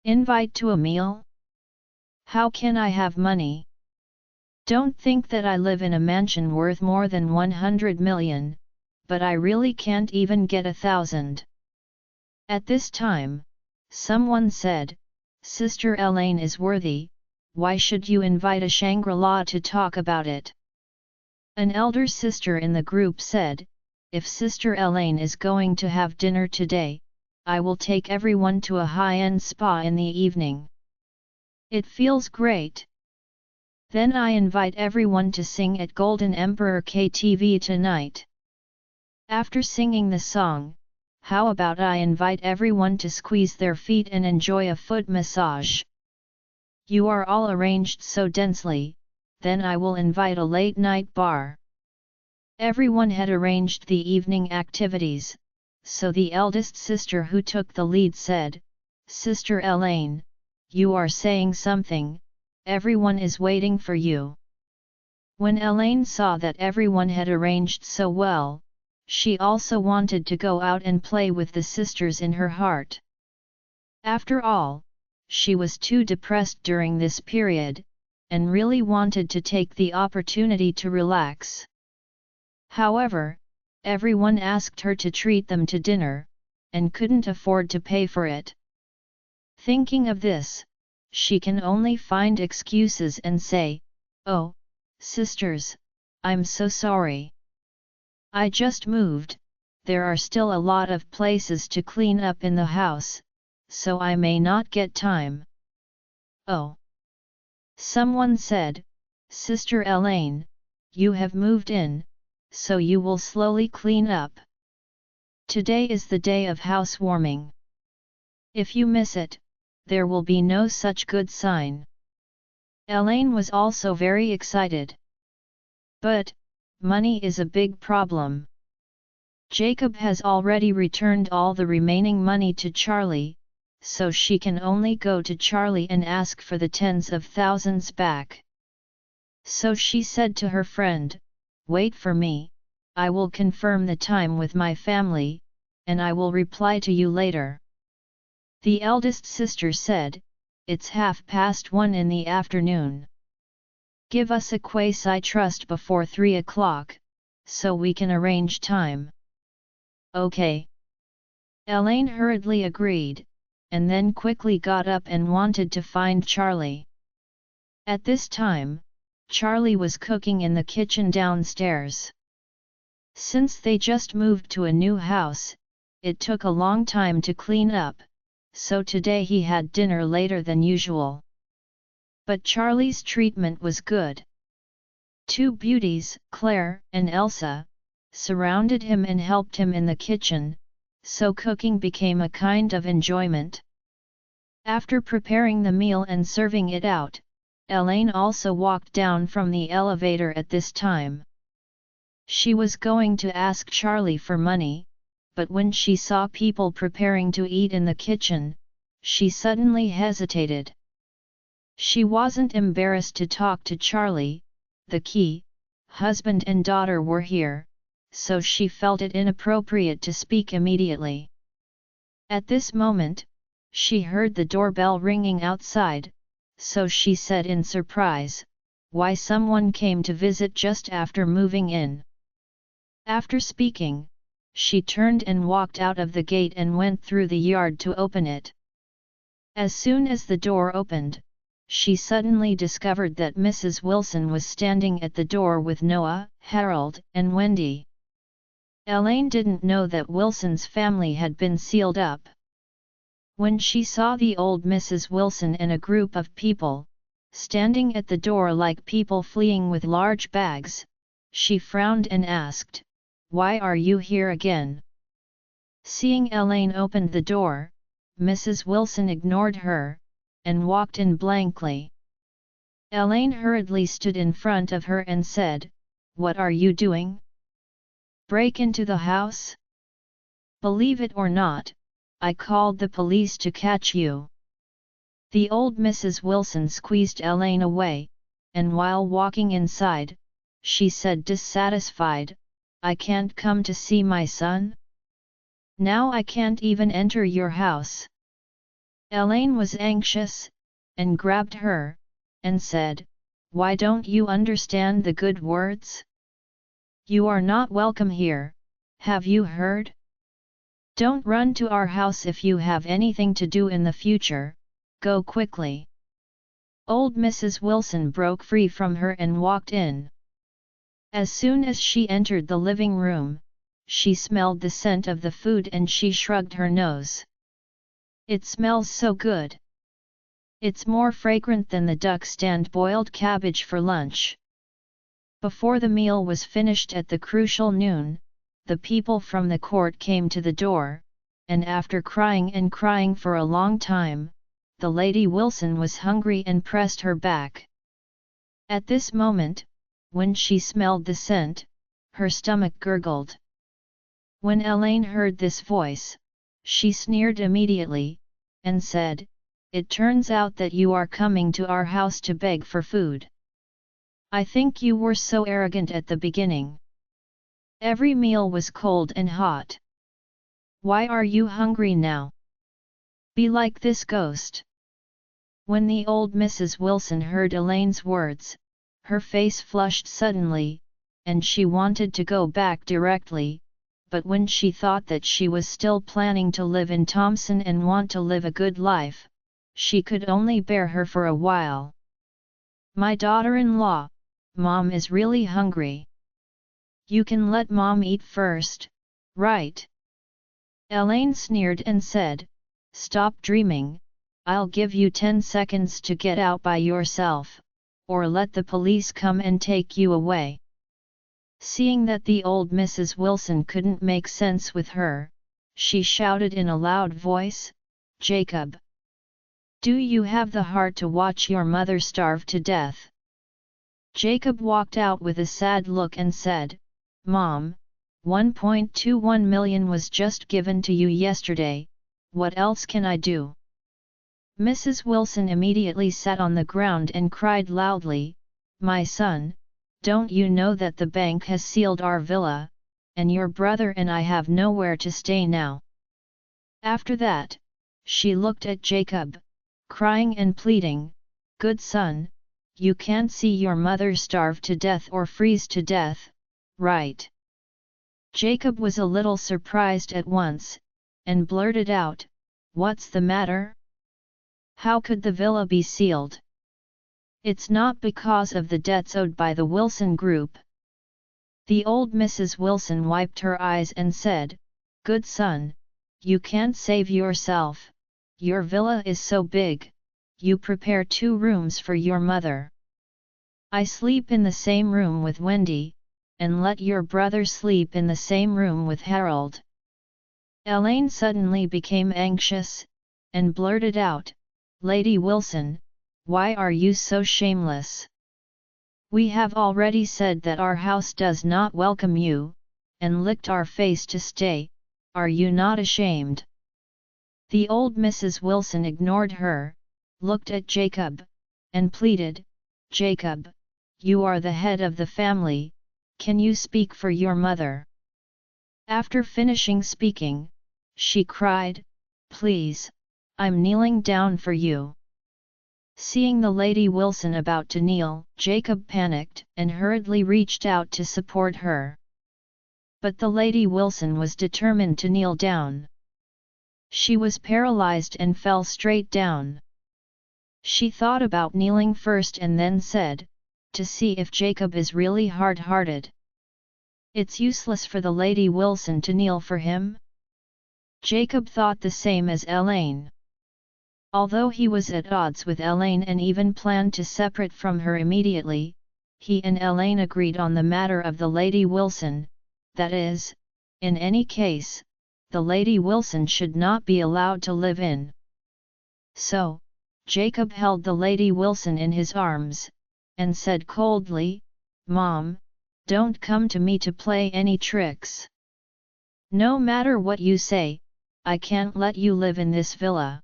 Invite to a meal? How can I have money? Don't think that I live in a mansion worth more than 100 million, but I really can't even get 1,000. At this time, someone said, "Sister Elaine is worthy, why should you invite a Shangri-La to talk about it?" An elder sister in the group said, "If Sister Elaine is going to have dinner today, I will take everyone to a high-end spa in the evening. It feels great. Then I invite everyone to sing at Golden Emperor KTV tonight. After singing the song, how about I invite everyone to squeeze their feet and enjoy a foot massage? You are all arranged so densely, then I will invite a late-night bar." Everyone had arranged the evening activities, so the eldest sister who took the lead said, "Sister Elaine, you are saying something, everyone is waiting for you." When Elaine saw that everyone had arranged so well, she also wanted to go out and play with the sisters in her heart. After all, she was too depressed during this period, and really wanted to take the opportunity to relax. However, everyone asked her to treat them to dinner, and couldn't afford to pay for it. Thinking of this, she can only find excuses and say, "Oh, sisters, I'm so sorry. I just moved, there are still a lot of places to clean up in the house, so I may not get time." "Oh." Someone said, "Sister Elaine, you have moved in, so you will slowly clean up. Today is the day of housewarming. If you miss it, there will be no such good sign." Elaine was also very excited. But, money is a big problem. Jacob has already returned all the remaining money to Charlie, so she can only go to Charlie and ask for the tens of thousands back. So she said to her friend, "Wait for me, I will confirm the time with my family, and I will reply to you later." The eldest sister said, "It's 1:30 in the afternoon. Give us a quasi-trust before 3 o'clock, so we can arrange time." "Okay." Elaine hurriedly agreed, and then quickly got up and wanted to find Charlie. At this time, Charlie was cooking in the kitchen downstairs. Since they just moved to a new house, it took a long time to clean up, so today he had dinner later than usual. But Charlie's treatment was good. Two beauties, Claire and Elsa, surrounded him and helped him in the kitchen, so cooking became a kind of enjoyment. After preparing the meal and serving it out, Elaine also walked down from the elevator at this time. She was going to ask Charlie for money, but when she saw people preparing to eat in the kitchen, she suddenly hesitated. She wasn't embarrassed to talk to Charlie, the key husband and daughter were here, so she felt it inappropriate to speak immediately. At this moment, she heard the doorbell ringing outside, so she said in surprise, "Why someone came to visit just after moving in?" After speaking, she turned and walked out of the gate and went through the yard to open it. As soon as the door opened, she suddenly discovered that Mrs. Wilson was standing at the door with Noah, Harold, and Wendy. Elaine didn't know that Wilson's family had been sealed up. When she saw the old Mrs. Wilson and a group of people, standing at the door like people fleeing with large bags, she frowned and asked, "Why are you here again?" Seeing Elaine opened the door, Mrs. Wilson ignored her, and walked in blankly. Elaine hurriedly stood in front of her and said, "What are you doing? Break into the house? Believe it or not, I called the police to catch you." The old Mrs. Wilson squeezed Elaine away, and while walking inside, she said dissatisfied, "I can't come to see my son? Now I can't even enter your house." Elaine was anxious, and grabbed her, and said, "Why don't you understand the good words? You are not welcome here, have you heard? Don't run to our house if you have anything to do in the future, go quickly." Old Mrs. Wilson broke free from her and walked in. As soon as she entered the living room, she smelled the scent of the food and she shrugged her nose. "It smells so good. It's more fragrant than the duck stand boiled cabbage for lunch." Before the meal was finished at the crucial noon, the people from the court came to the door, and after crying and crying for a long time, the Lady Wilson was hungry and pressed her back. At this moment, when she smelled the scent, her stomach gurgled. When Elaine heard this voice, she sneered immediately, and said, "It turns out that you are coming to our house to beg for food. I think you were so arrogant at the beginning. Every meal was cold and hot. Why are you hungry now? Be like this ghost." When the old Mrs. Wilson heard Elaine's words, her face flushed suddenly, and she wanted to go back directly, but when she thought that she was still planning to live in Thompson and want to live a good life, she could only bear her for a while. "My daughter-in-law, Mom is really hungry. You can let Mom eat first, right?" Elaine sneered and said, "Stop dreaming, I'll give you 10 seconds to get out by yourself, or let the police come and take you away." Seeing that the old Mrs. Wilson couldn't make sense with her, she shouted in a loud voice, "Jacob! Do you have the heart to watch your mother starve to death?" Jacob walked out with a sad look and said, "Mom, 1.21 million was just given to you yesterday, what else can I do?" Mrs. Wilson immediately sat on the ground and cried loudly, "My son, don't you know that the bank has sealed our villa, and your brother and I have nowhere to stay now?" After that, she looked at Jacob, crying and pleading, "Good son, you can't see your mother starve to death or freeze to death, right?" Jacob was a little surprised at once, and blurted out, "What's the matter? How could the villa be sealed? It's not because of the debts owed by the Wilson Group." The old Mrs. Wilson wiped her eyes and said, "Good son, you can't save yourself, your villa is so big, you prepare 2 rooms for your mother. I sleep in the same room with Wendy, and let your brother sleep in the same room with Harold." Elaine suddenly became anxious, and blurted out, "Lady Wilson, why are you so shameless? We have already said that our house does not welcome you, and licked our face to stay, are you not ashamed?" The old Mrs. Wilson ignored her, looked at Jacob, and pleaded, "Jacob, you are the head of the family, can you speak for your mother?" After finishing speaking, she cried, "Please, I'm kneeling down for you." Seeing the Lady Wilson about to kneel, Jacob panicked and hurriedly reached out to support her. But the Lady Wilson was determined to kneel down. She was paralyzed and fell straight down. She thought about kneeling first and then said, to see if Jacob is really hard-hearted. It's useless for the Lady Wilson to kneel for him. Jacob thought the same as Elaine. Although he was at odds with Elaine and even planned to separate from her immediately, he and Elaine agreed on the matter of the Lady Wilson, that is, in any case, the Lady Wilson should not be allowed to live in. So, Jacob held the Lady Wilson in his arms, and said coldly, "Mom, don't come to me to play any tricks. No matter what you say, I can't let you live in this villa."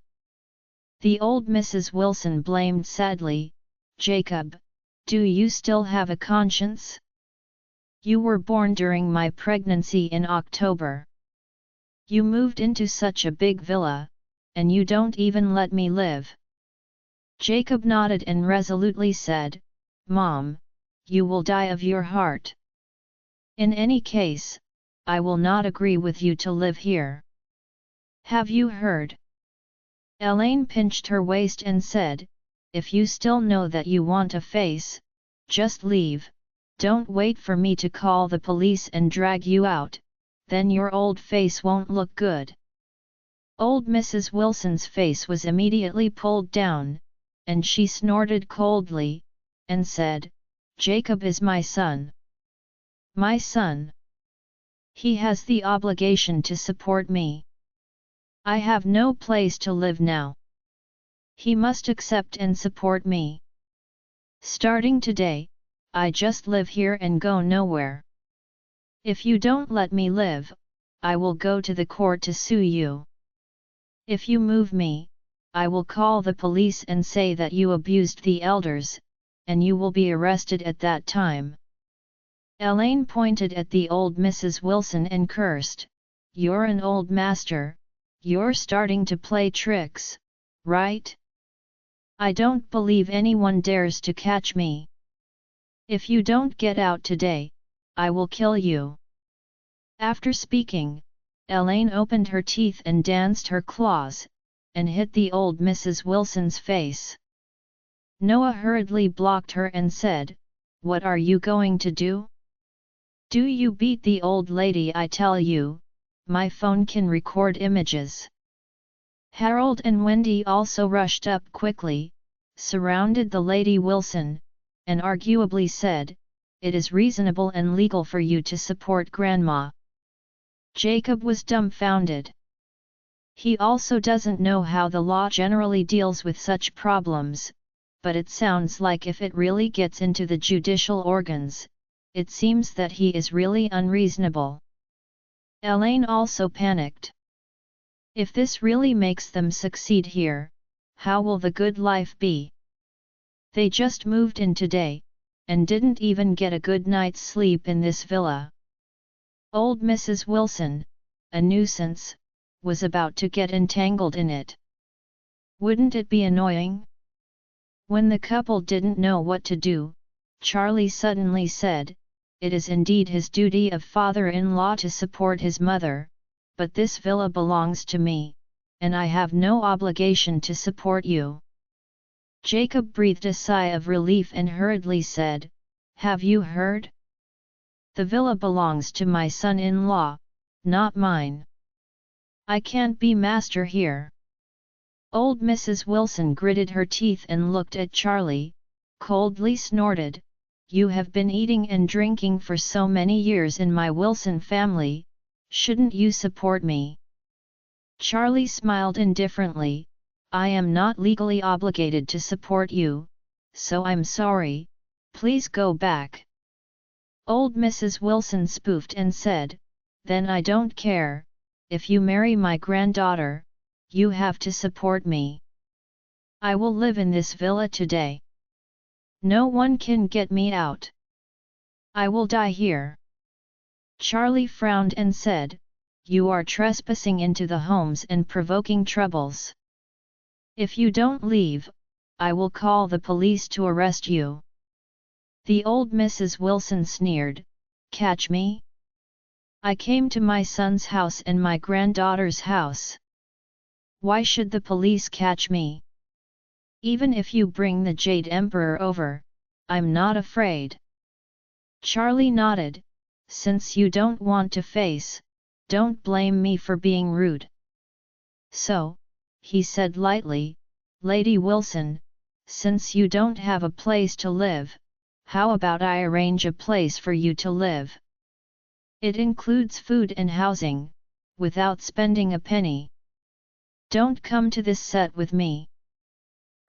The old Mrs. Wilson blamed sadly, "Jacob, do you still have a conscience? You were born during my pregnancy in October. You moved into such a big villa, and you don't even let me live." Jacob nodded and resolutely said, "Mom, you will die of your heart. In any case, I will not agree with you to live here. Have you heard?" Elaine pinched her waist and said, "If you still know that you want a face, just leave, don't wait for me to call the police and drag you out, then your old face won't look good." Old Mrs. Wilson's face was immediately pulled down, and she snorted coldly, and said, "Jacob is my son. My son. He has the obligation to support me. I have no place to live now. He must accept and support me. Starting today, I just live here and go nowhere. If you don't let me live, I will go to the court to sue you. If you move me, I will call the police and say that you abused the elders, and you will be arrested at that time." Elaine pointed at the old Mrs. Wilson and cursed, "You're an old master, you're starting to play tricks, right? I don't believe anyone dares to catch me. If you don't get out today, I will kill you." After speaking, Elaine opened her teeth and danced her claws, and hit the old Mrs. Wilson's face. Noah hurriedly blocked her and said, "What are you going to do? Do you beat the old lady? I tell you, my phone can record images." Harold and Wendy also rushed up quickly, surrounded the Lady Wilson, and arguably said, "It is reasonable and legal for you to support Grandma." Jacob was dumbfounded. He also doesn't know how the law generally deals with such problems, but it sounds like if it really gets into the judicial organs, it seems that he is really unreasonable. Elaine also panicked. If this really makes them succeed here, how will the good life be? They just moved in today, and didn't even get a good night's sleep in this villa. Old Mrs. Wilson, a nuisance, was about to get entangled in it. Wouldn't it be annoying? When the couple didn't know what to do, Charlie suddenly said, "It is indeed his duty of father-in-law to support his mother, but this villa belongs to me, and I have no obligation to support you." Jacob breathed a sigh of relief and hurriedly said, "Have you heard? The villa belongs to my son-in-law, not mine. I can't be master here." Old Mrs. Wilson gritted her teeth and looked at Charlie, coldly snorted, "You have been eating and drinking for so many years in my Wilson family, shouldn't you support me?" Charlie smiled indifferently, "I am not legally obligated to support you, so I'm sorry, please go back." Old Mrs. Wilson spoofed and said, "Then I don't care, if you marry my granddaughter, you have to support me. I will live in this villa today. No one can get me out. I will die here." Charlie frowned and said, "You are trespassing into the homes and provoking troubles. If you don't leave, I will call the police to arrest you." The old Mrs. Wilson sneered, "Catch me? I came to my son's house and my granddaughter's house. Why should the police catch me? Even if you bring the Jade Emperor over, I'm not afraid. Charlie nodded. Since you don't want to face, don't blame me for being rude. So, he said lightly, Lady Wilson, since you don't have a place to live, how about I arrange a place for you to live? It includes food and housing, without spending a penny. Don't come to this set with me.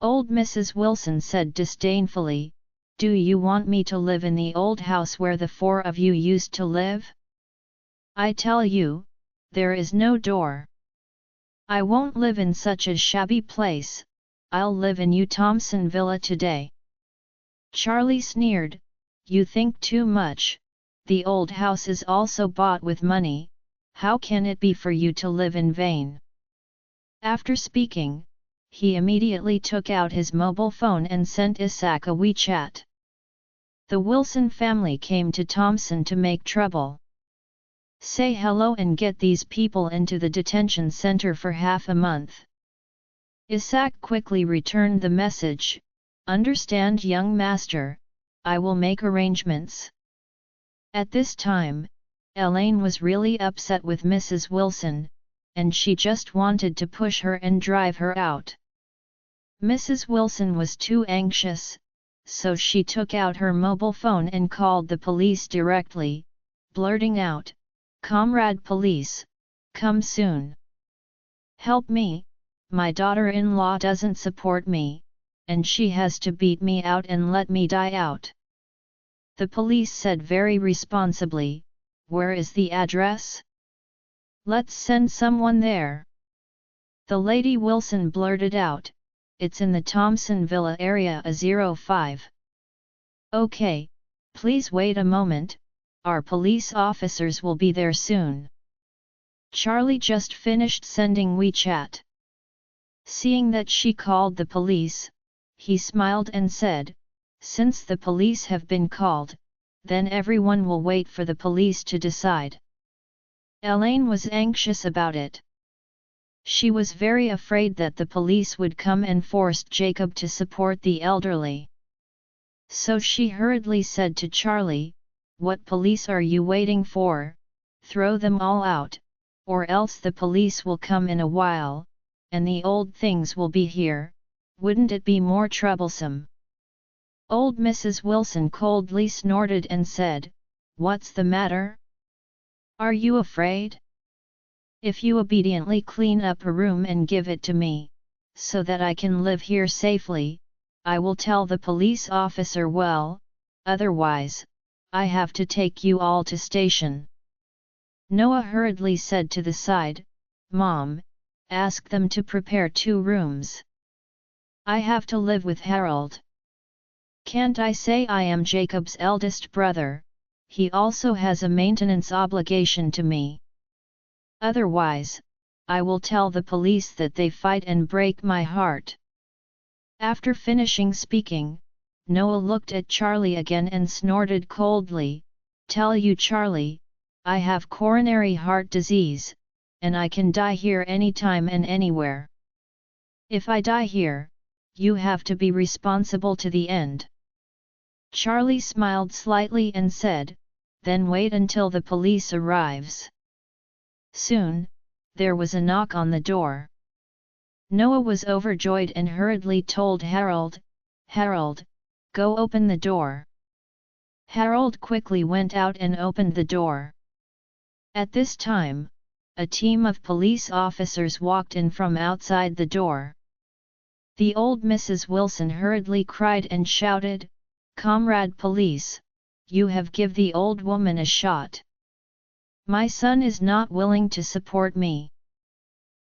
Old Mrs. Wilson said disdainfully, do you want me to live in the old house where the four of you used to live? I tell you, there is no door. I won't live in such a shabby place, I'll live in New Thompson Villa today. Charlie sneered, you think too much, the old house is also bought with money, how can it be for you to live in vain? After speaking, he immediately took out his mobile phone and sent Isaac a WeChat. The Wilson family came to Thompson to make trouble. Say hello and get these people into the detention center for half a month. Isaac quickly returned the message, understand young master, I will make arrangements. At this time, Elaine was really upset with Mrs. Wilson, and she just wanted to push her and drive her out. Mrs. Wilson was too anxious, so she took out her mobile phone and called the police directly, blurting out, Comrade Police, come soon. Help me, my daughter-in-law doesn't support me, and she has to beat me out and let me die out. The police said very responsibly, where is the address? Let's send someone there. The Lady Wilson blurted out, it's in the Thompson Villa area A05. Okay, please wait a moment, our police officers will be there soon. Charlie just finished sending WeChat. Seeing that she called the police, he smiled and said, since the police have been called, then everyone will wait for the police to decide. Elaine was anxious about it. She was very afraid that the police would come and force Jacob to support the elderly. So she hurriedly said to Charlie, what police are you waiting for? Throw them all out, or else the police will come in a while, and the old things will be here, wouldn't it be more troublesome? Old Mrs. Wilson coldly snorted and said, what's the matter? Are you afraid? If you obediently clean up a room and give it to me, so that I can live here safely, I will tell the police officer well, otherwise, I have to take you all to station. Noah hurriedly said to the side, Mom, ask them to prepare 2 rooms. I have to live with Harold. Can't I say I am Jacob's eldest brother, he also has a maintenance obligation to me. Otherwise, I will tell the police that they fight and break my heart. After finishing speaking, Noah looked at Charlie again and snorted coldly, tell you Charlie, I have coronary heart disease, and I can die here anytime and anywhere. If I die here, you have to be responsible to the end. Charlie smiled slightly and said, then wait until the police arrives. Soon, there was a knock on the door. Noah was overjoyed and hurriedly told Harold, Harold, go open the door. Harold quickly went out and opened the door. At this time, a team of police officers walked in from outside the door. The old Mrs. Wilson hurriedly cried and shouted, Comrade Police, you have give the old woman a shot. My son is not willing to support me.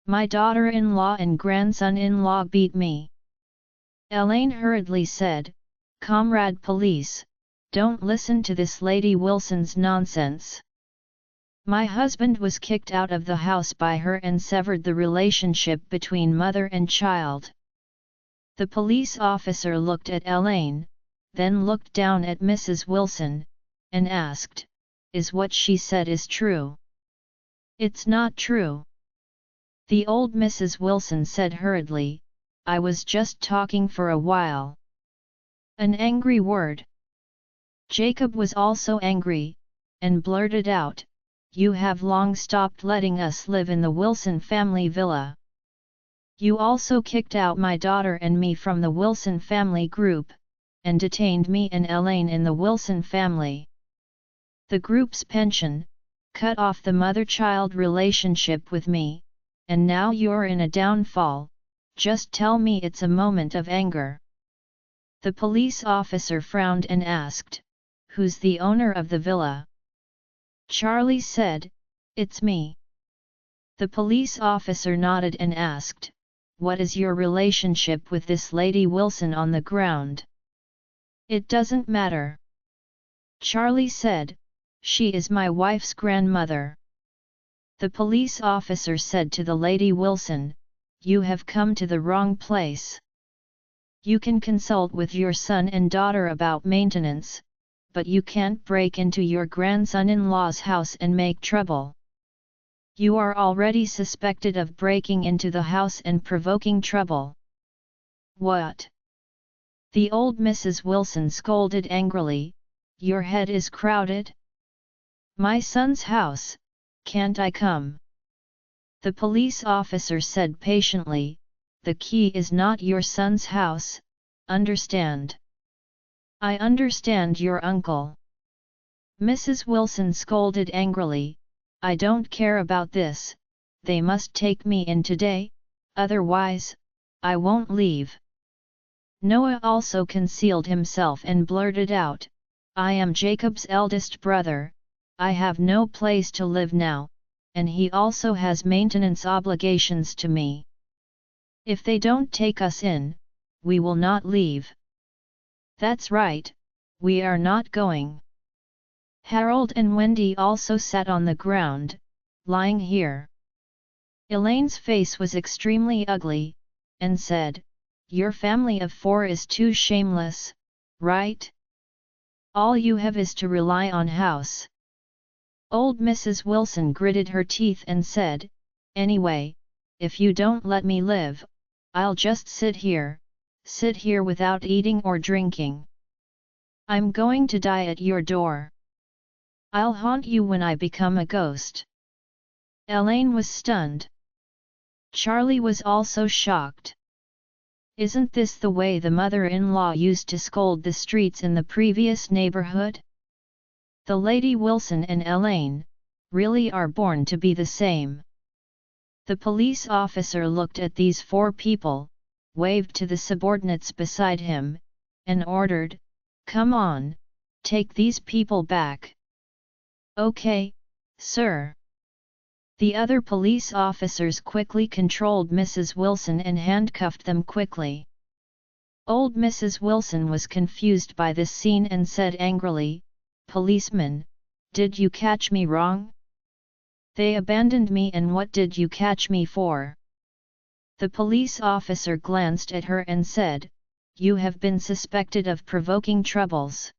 My daughter-in-law and grandson-in-law beat me. Elaine hurriedly said, Comrade Police, don't listen to this Lady Wilson's nonsense. My husband was kicked out of the house by her and severed the relationship between mother and child. The police officer looked at Elaine, then looked down at Mrs. Wilson, and asked, is what she said is true? It's not true. The old Mrs. Wilson said hurriedly, I was just talking for a while." An angry word. Jacob was also angry, and blurted out, "You have long stopped letting us live in the Wilson family villa. You also kicked out my daughter and me from the Wilson family group, and detained me and Elaine in the Wilson family. The group's pension, cut off the mother-child relationship with me, and now you're in a downfall. Just tell me it's a moment of anger." The police officer frowned and asked, "Who's the owner of the villa?" Charlie said, "It's me." The police officer nodded and asked, "What is your relationship with this Lady Wilson on the ground?" "It doesn't matter." Charlie said, "She is my wife's grandmother." The police officer said to the Lady Wilson, "You have come to the wrong place. You can consult with your son and daughter about maintenance, but you can't break into your grandson-in-law's house and make trouble. You are already suspected of breaking into the house and provoking trouble." "What?" The old Mrs. Wilson scolded angrily, "Your head is crowded? My son's house, can't I come?" The police officer said patiently, "The key is not your son's house, understand?" "I understand your uncle." Mrs. Wilson scolded angrily, "I don't care about this, they must take me in today, otherwise, I won't leave." Noah also concealed himself and blurted out, "I am Jacob's eldest brother, I have no place to live now, and he also has maintenance obligations to me. If they don't take us in, we will not leave." "That's right, we are not going." Harold and Wendy also sat on the ground, lying here. Elaine's face was extremely ugly, and said, "Your family of 4 is too shameless, right? All you have is to rely on house." Old Mrs. Wilson gritted her teeth and said, "Anyway, if you don't let me live, I'll just sit here without eating or drinking. I'm going to die at your door. I'll haunt you when I become a ghost." Elaine was stunned. Charlie was also shocked. Isn't this the way the mother-in-law used to scold the streets in the previous neighborhood? The Lady Wilson and Elaine really are born to be the same. The police officer looked at these 4 people, waved to the subordinates beside him, and ordered, "Come on, take these people back." "Okay, sir." The other police officers quickly controlled Mrs. Wilson and handcuffed them quickly. Old Mrs. Wilson was confused by this scene and said angrily, "Policeman, did you catch me wrong? They abandoned me, and what did you catch me for?" The police officer glanced at her and said, "You have been suspected of provoking troubles.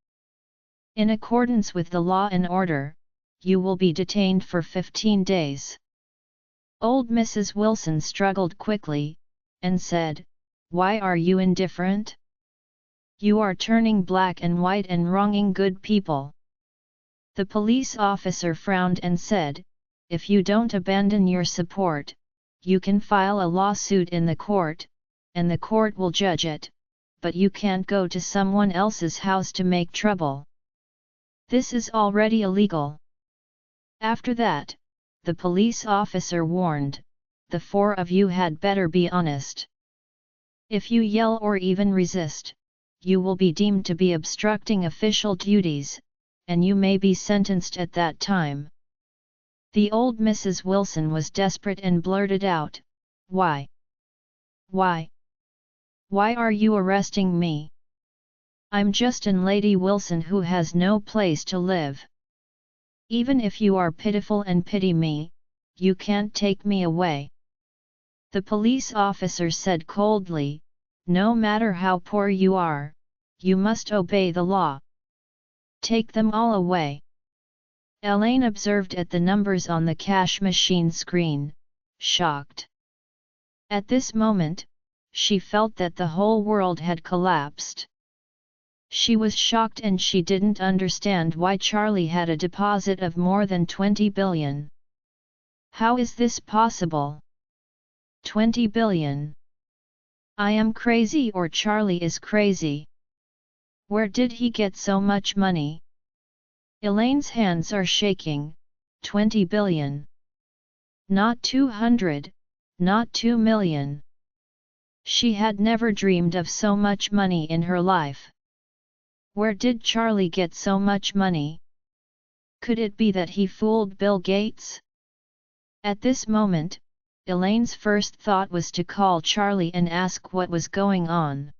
In accordance with the law and order, you will be detained for 15 days. Old Mrs. Wilson struggled quickly, and said, "Why are you indifferent? You are turning black and white and wronging good people." The police officer frowned and said, "If you don't abandon your support, you can file a lawsuit in the court, and the court will judge it, but you can't go to someone else's house to make trouble. This is already illegal." After that, the police officer warned, "The 4 of you had better be honest. If you yell or even resist, you will be deemed to be obstructing official duties, and you may be sentenced at that time." The old Mrs. Wilson was desperate and blurted out, "Why? Why? Why are you arresting me? I'm just an Lady Wilson who has no place to live. Even if you are pitiful and pity me, you can't take me away." The police officer said coldly, "No matter how poor you are, you must obey the law. Take them all away." Elaine observed at the numbers on the cash machine screen, shocked. At this moment, she felt that the whole world had collapsed. She was shocked and she didn't understand why Charlie had a deposit of more than 20 billion. How is this possible? 20 billion. I am crazy or Charlie is crazy. Where did he get so much money? Elaine's hands are shaking. 20 billion. Not 200, not 2 million. She had never dreamed of so much money in her life. Where did Charlie get so much money? Could it be that he fooled Bill Gates? At this moment, Elaine's first thought was to call Charlie and ask what was going on.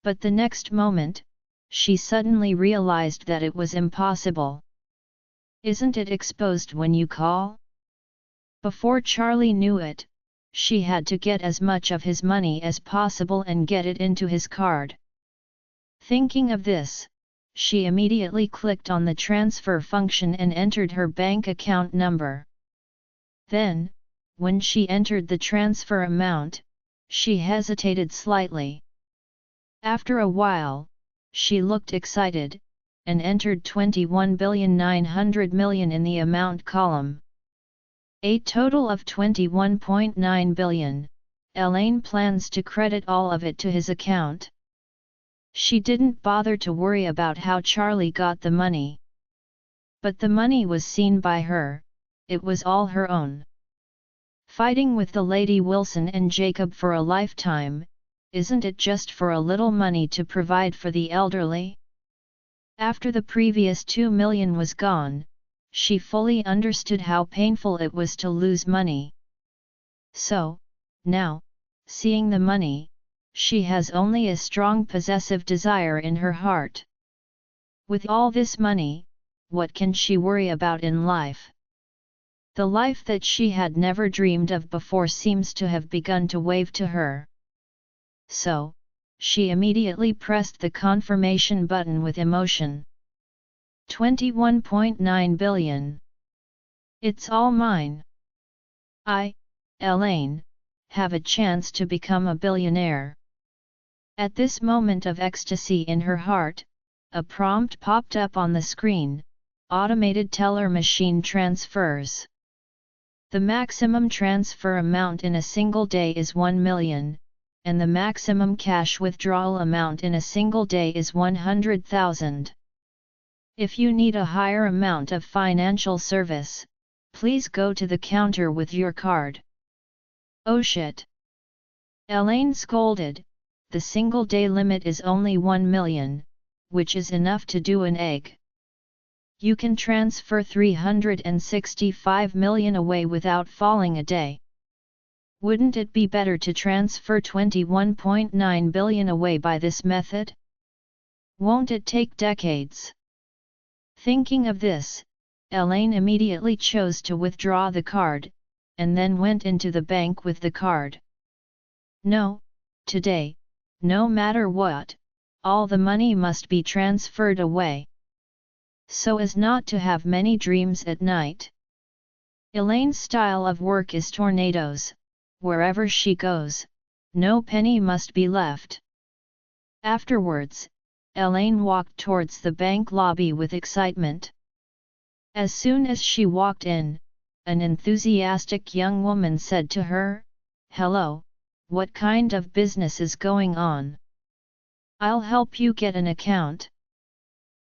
But the next moment, she suddenly realized that it was impossible. Isn't it exposed when you call? Before Charlie knew it, she had to get as much of his money as possible and get it into his card. Thinking of this, she immediately clicked on the transfer function and entered her bank account number. Then, when she entered the transfer amount, she hesitated slightly. After a while, she looked excited, and entered 21,900,000,000 in the amount column. A total of 21.9 billion, Elaine plans to credit all of it to his account. She didn't bother to worry about how Charlie got the money. But the money was seen by her, it was all her own. Fighting with the Lady Wilson and Jacob for a lifetime, isn't it just for a little money to provide for the elderly? After the previous 2 million was gone, she fully understood how painful it was to lose money. So, now, seeing the money, she has only a strong possessive desire in her heart. With all this money, what can she worry about in life? The life that she had never dreamed of before seems to have begun to wave to her. So, she immediately pressed the confirmation button with emotion. 21.9 billion. It's all mine. I, Elaine, have a chance to become a billionaire. At this moment of ecstasy in her heart, a prompt popped up on the screen: automated teller machine transfers. The maximum transfer amount in a single day is 1 million, and the maximum cash withdrawal amount in a single day is 100,000. If you need a higher amount of financial service, please go to the counter with your card. Oh shit! Elaine scolded. The single-day limit is only 1 million, which is enough to do an egg. You can transfer 365 million away without falling a day. Wouldn't it be better to transfer 21.9 billion away by this method? Won't it take decades? Thinking of this, Elaine immediately chose to withdraw the card, and then went into the bank with the card. No, today, no matter what, all the money must be transferred away, so as not to have many dreams at night. Elaine's style of work is tornadoes. Wherever she goes, no penny must be left. Afterwards, Elaine walked towards the bank lobby with excitement. As soon as she walked in, an enthusiastic young woman said to her, "Hello, what kind of business is going on? I'll help you get an account."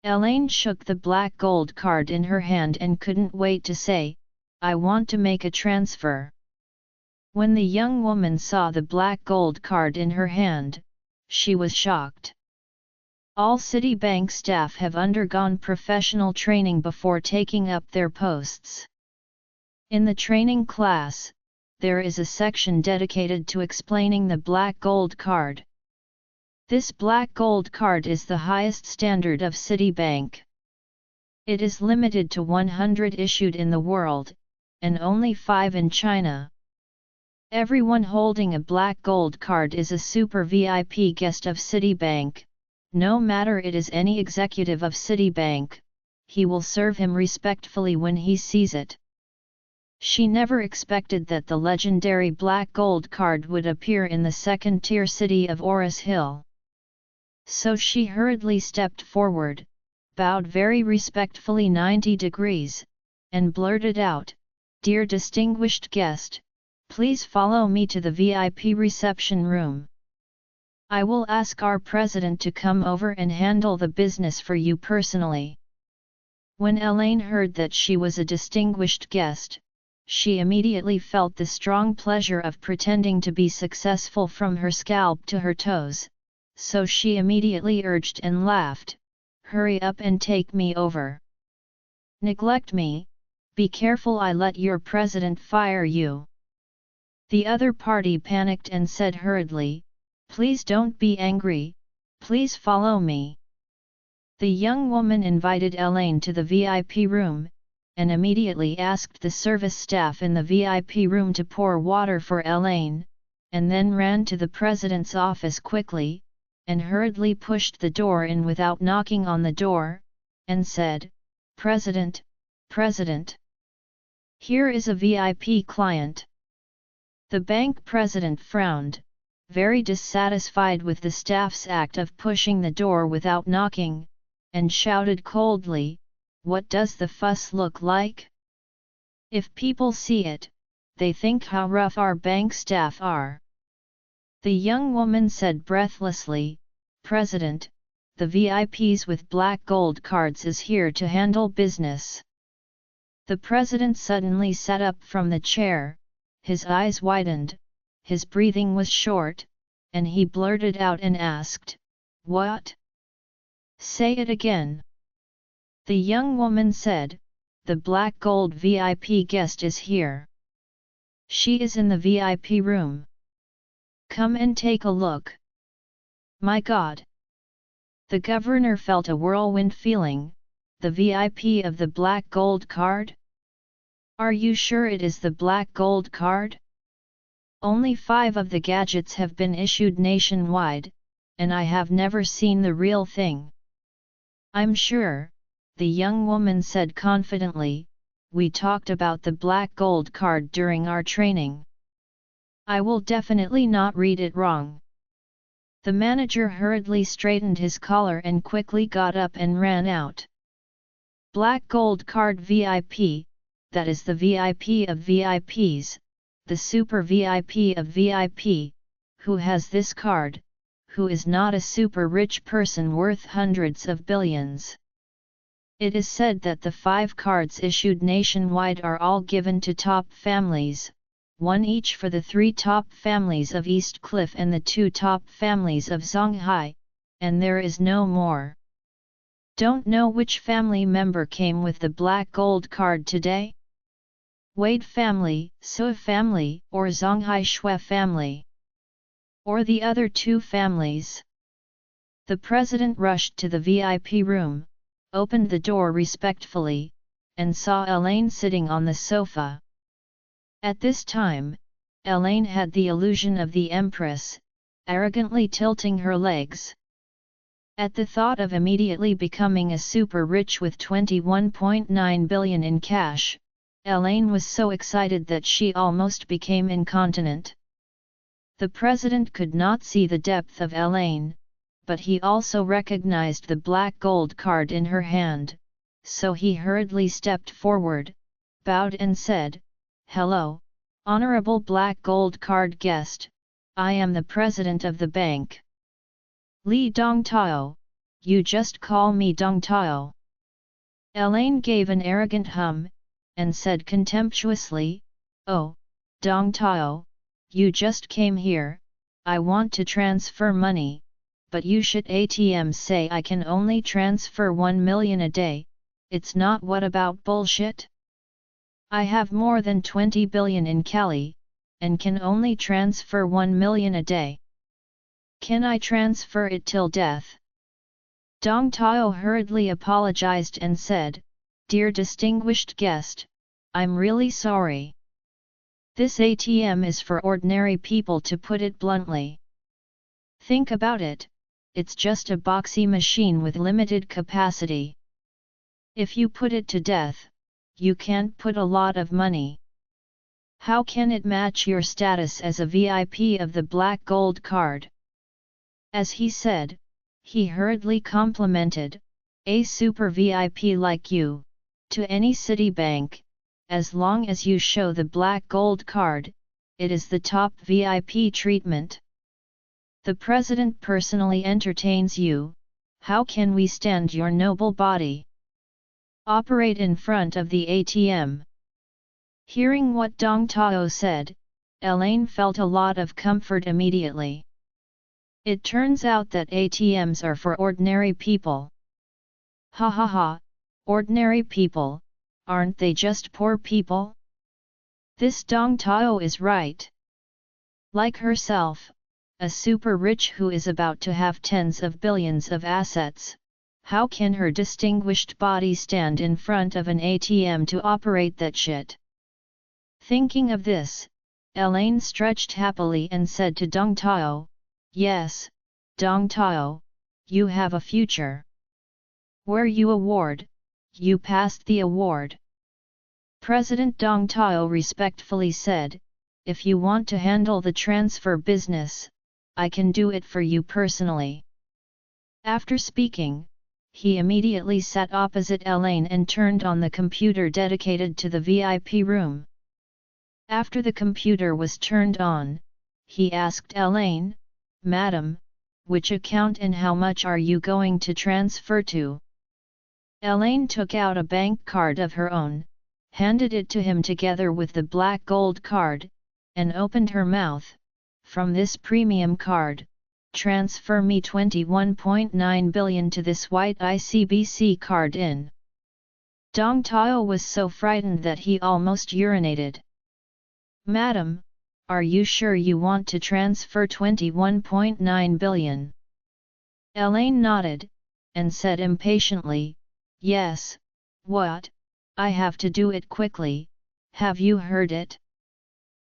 Elaine shook the black gold card in her hand and couldn't wait to say, "I want to make a transfer." When the young woman saw the black gold card in her hand, she was shocked. All Citibank staff have undergone professional training before taking up their posts. In the training class, there is a section dedicated to explaining the black gold card. This black gold card is the highest standard of Citibank. It is limited to 100 issued in the world, and only 5 in China. Everyone holding a black gold card is a super VIP guest of Citibank. No matter it is any executive of Citibank, he will serve him respectfully when he sees it. She never expected that the legendary black gold card would appear in the second-tier city of Oris Hill. So she hurriedly stepped forward, bowed very respectfully 90 degrees, and blurted out, "Dear distinguished guest, please follow me to the VIP reception room. I will ask our president to come over and handle the business for you personally." When Elaine heard that she was a distinguished guest, she immediately felt the strong pleasure of pretending to be successful from her scalp to her toes, so she immediately urged and laughed, "Hurry up and take me over. Neglect me, be careful I let your president fire you." The other party panicked and said hurriedly, "Please don't be angry, please follow me." The young woman invited Elaine to the VIP room, and immediately asked the service staff in the VIP room to pour water for Elaine, and then ran to the president's office quickly, and hurriedly pushed the door in without knocking on the door, and said, "President, President. Here is a VIP client." The bank president frowned, very dissatisfied with the staff's act of pushing the door without knocking, and shouted coldly, "What does the fuss look like? If people see it, they think how rough our bank staff are." The young woman said breathlessly, "President, the VIPs with black gold cards is here to handle business." The president suddenly sat up from the chair, his eyes widened, his breathing was short, and he blurted out and asked, "What? Say it again." The young woman said, "The black gold VIP guest is here. She is in the VIP room. Come and take a look." My God! The governor felt a whirlwind feeling, the VIP of the black gold card? Are you sure it is the black gold card? Only 5 of the gadgets have been issued nationwide, and I have never seen the real thing. I'm sure, the young woman said confidently, we talked about the black gold card during our training. I will definitely not read it wrong. The manager hurriedly straightened his collar and quickly got up and ran out. Black gold card VIP, that is the VIP of VIPs, the super VIP of VIP, who has this card, who is not a super rich person worth hundreds of billions. It is said that the 5 cards issued nationwide are all given to top families, 1 each for the 3 top families of East Cliff and the 2 top families of Zonghai, and there is no more. Don't know which family member came with the black gold card today? Wade family, Sui family, or Zonghai Shui family? Or the other 2 families? The president rushed to the VIP room, opened the door respectfully, and saw Elaine sitting on the sofa. At this time, Elaine had the illusion of the Empress, arrogantly tilting her legs. At the thought of immediately becoming a super rich with 21.9 billion in cash, Elaine was so excited that she almost became incontinent. The president could not see the depth of Elaine, but he also recognized the black gold card in her hand, so he hurriedly stepped forward, bowed and said, "Hello, honorable black gold card guest, I am the president of the bank. Li Dongtao, you just call me Dongtao." Elaine gave an arrogant hum, and said contemptuously, "Oh, Dongtao, you just came here, I want to transfer money, but you should ATM say I can only transfer 1 million a day, it's not what about bullshit? I have more than 20 billion in Cali, and can only transfer 1 million a day. Can I transfer it till death?" Dong Tao hurriedly apologized and said, "Dear distinguished guest, I'm really sorry. This ATM is for ordinary people, to put it bluntly. Think about it, it's just a boxy machine with limited capacity. If you put it to death, you can't put a lot of money. How can it match your status as a VIP of the black gold card? As he said, he hurriedly complimented, a super VIP like you, to any Citibank, as long as you show the black gold card, it is the top VIP treatment. The president personally entertains you, how can we stand your noble body? Operate in front of the ATM. Hearing what Dong Tao said, Elaine felt a lot of comfort immediately. It turns out that ATMs are for ordinary people. Ha ha ha, ordinary people, aren't they just poor people? This Dong Tao is right. Like herself, a super rich who is about to have tens of billions of assets, how can her distinguished body stand in front of an ATM to operate that shit? Thinking of this, Elaine stretched happily and said to Dong Tao, yes, Dong Tao, you have a future. Where you award, you passed the award. President Dong Tao respectfully said, if you want to handle the transfer business, I can do it for you personally. After speaking, he immediately sat opposite Elaine and turned on the computer dedicated to the VIP room. After the computer was turned on, he asked Elaine, Madam, which account and how much are you going to transfer to? Elaine took out a bank card of her own, handed it to him together with the black gold card, and opened her mouth. From this premium card, transfer me 21.9 billion to this white ICBC card in. Dong Tao was so frightened that he almost urinated. Madam, are you sure you want to transfer 21.9 billion? Elaine nodded, and said impatiently, yes, what? I have to do it quickly, have you heard it?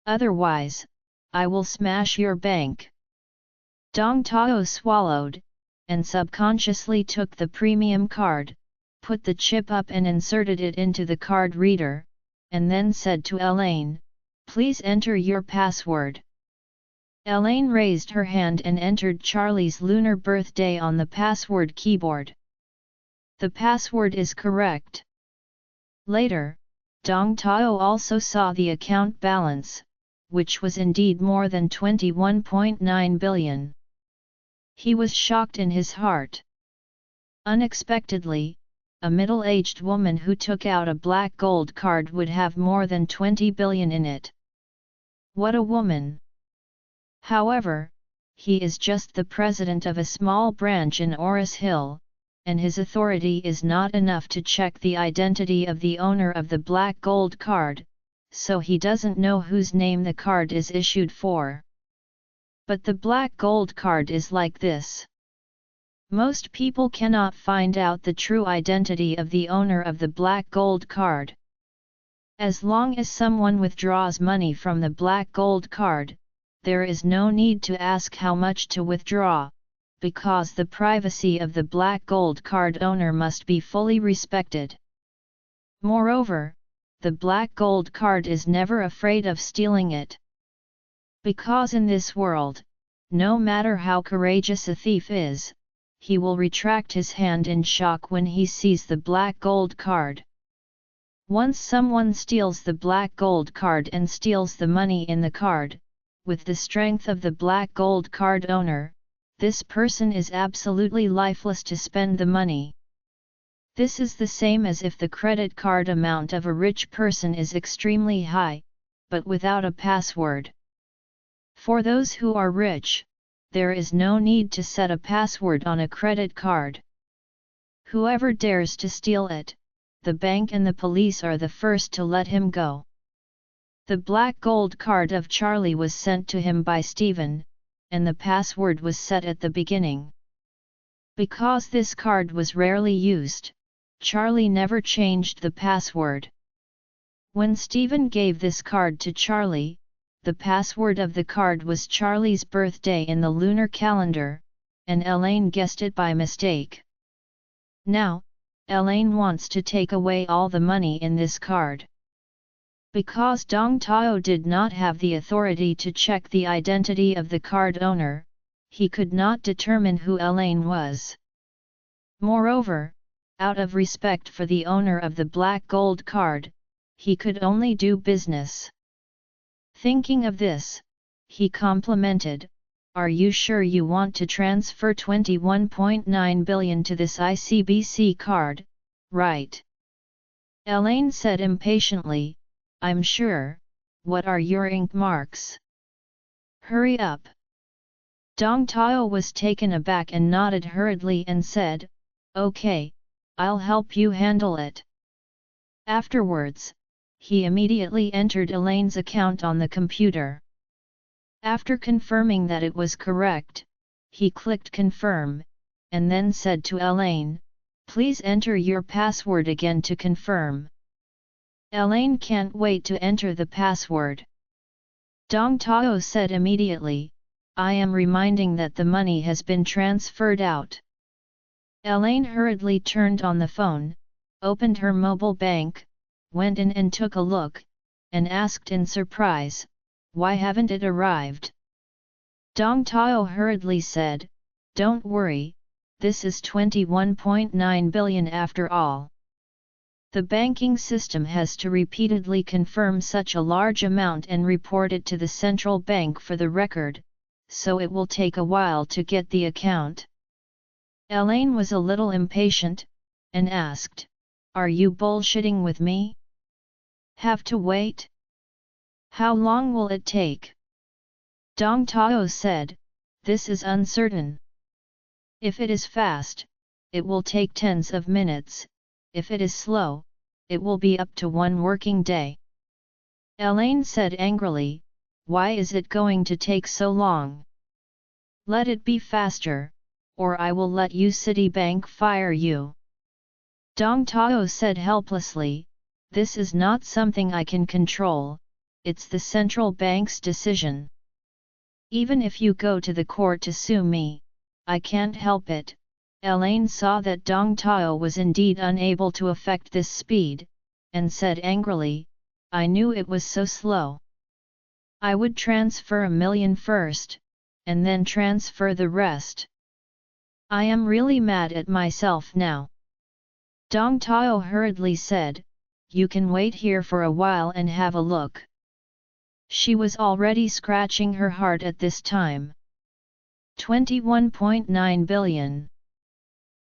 Otherwise, I will smash your bank. Dong Tao swallowed, and subconsciously took the premium card, put the chip up and inserted it into the card reader, and then said to Elaine, please enter your password. Elaine raised her hand and entered Charlie's lunar birthday on the password keyboard. The password is correct. Later, Dong Tao also saw the account balance, which was indeed more than 21.9 billion. He was shocked in his heart. Unexpectedly, a middle-aged woman who took out a black gold card would have more than 20 billion in it. What a woman! However, he is just the president of a small branch in Oris Hill, and his authority is not enough to check the identity of the owner of the black gold card, so he doesn't know whose name the card is issued for. But the black gold card is like this. Most people cannot find out the true identity of the owner of the black gold card. As long as someone withdraws money from the black gold card, there is no need to ask how much to withdraw, because the privacy of the black gold card owner must be fully respected. Moreover, the black gold card is never afraid of stealing it. Because in this world, no matter how courageous a thief is, he will retract his hand in shock when he sees the black gold card. Once someone steals the black gold card and steals the money in the card, with the strength of the black gold card owner, this person is absolutely lifeless to spend the money. This is the same as if the credit card amount of a rich person is extremely high, but without a password. For those who are rich, there is no need to set a password on a credit card. Whoever dares to steal it, the bank and the police are the first to let him go. The black gold card of Charlie was sent to him by Stephen, and the password was set at the beginning. Because this card was rarely used, Charlie never changed the password. When Stephen gave this card to Charlie, the password of the card was Charlie's birthday in the lunar calendar, and Elaine guessed it by mistake. Now, Elaine wants to take away all the money in this card. Because Dong Tao did not have the authority to check the identity of the card owner, he could not determine who Elaine was. Moreover, out of respect for the owner of the black gold card, he could only do business. Thinking of this, he complimented, "Are you sure you want to transfer 21.9 billion to this ICBC card, right?" Elaine said impatiently, "I'm sure. What are your ink marks? Hurry up." Dong Tao was taken aback and nodded hurriedly and said, "Okay, I'll help you handle it." Afterwards, he immediately entered Elaine's account on the computer. After confirming that it was correct, he clicked confirm, and then said to Elaine, "Please enter your password again to confirm." Elaine can't wait to enter the password. Dong Tao said immediately, "I am reminding that the money has been transferred out." Elaine hurriedly turned on the phone, opened her mobile bank, went in and took a look, and asked in surprise, "Why haven't it arrived?" Dong Tao hurriedly said, "Don't worry, this is 21.9 billion after all. The banking system has to repeatedly confirm such a large amount and report it to the central bank for the record, so it will take a while to get the account." Elaine was a little impatient, and asked, "Are you bullshitting with me? Have to wait? How long will it take?" Dong Tao said, "This is uncertain. If it is fast, it will take tens of minutes, if it is slow, it will be up to 1 working day." Elaine said angrily, "Why is it going to take so long? Let it be faster, or I will let you Citibank fire you." Dong Tao said helplessly, "This is not something I can control, it's the central bank's decision. Even if you go to the court to sue me, I can't help it." Elaine saw that Dong Tao was indeed unable to affect this speed, and said angrily, "I knew it was so slow. I would transfer 1 million first, and then transfer the rest. I am really mad at myself now." Dong Tao hurriedly said, "You can wait here for a while and have a look." She was already scratching her heart at this time. 21.9 billion.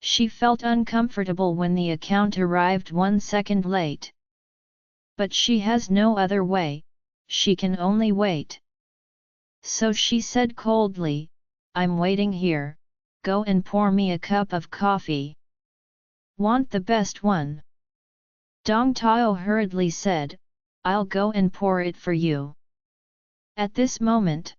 She felt uncomfortable when the account arrived 1 second late. But she has no other way, she can only wait. So she said coldly, "I'm waiting here, go and pour me a cup of coffee. Want the best one?" Dong Tao hurriedly said, "I'll go and pour it for you." At this moment,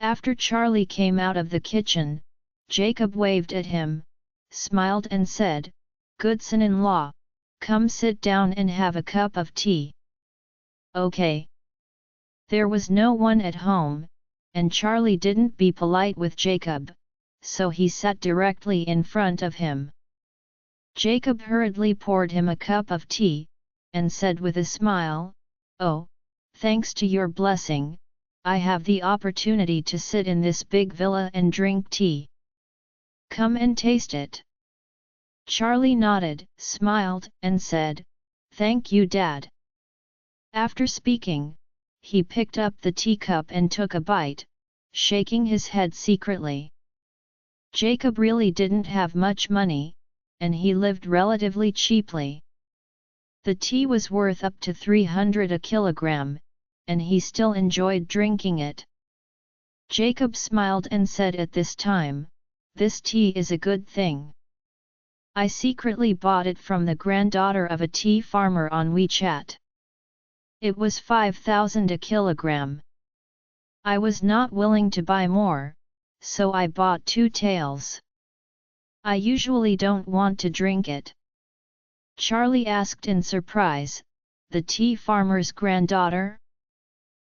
after Charlie came out of the kitchen, Jacob waved at him, smiled and said, "Good son-in-law, come sit down and have a cup of tea." "Okay." There was no one at home, and Charlie didn't be polite with Jacob, so he sat directly in front of him. Jacob hurriedly poured him a cup of tea, and said with a smile, "Oh, thanks to your blessing, I have the opportunity to sit in this big villa and drink tea. Come and taste it." Charlie nodded, smiled, and said, "Thank you, Dad." After speaking, he picked up the teacup and took a bite, shaking his head secretly. Jacob really didn't have much money, and he lived relatively cheaply. The tea was worth up to 300 a kilogram, and he still enjoyed drinking it. Jacob smiled and said at this time, "This tea is a good thing. I secretly bought it from the granddaughter of a tea farmer on WeChat. It was 5,000 a kilogram. I was not willing to buy more, so I bought 2 taels. I usually don't want to drink it." Charlie asked in surprise, "The tea farmer's granddaughter?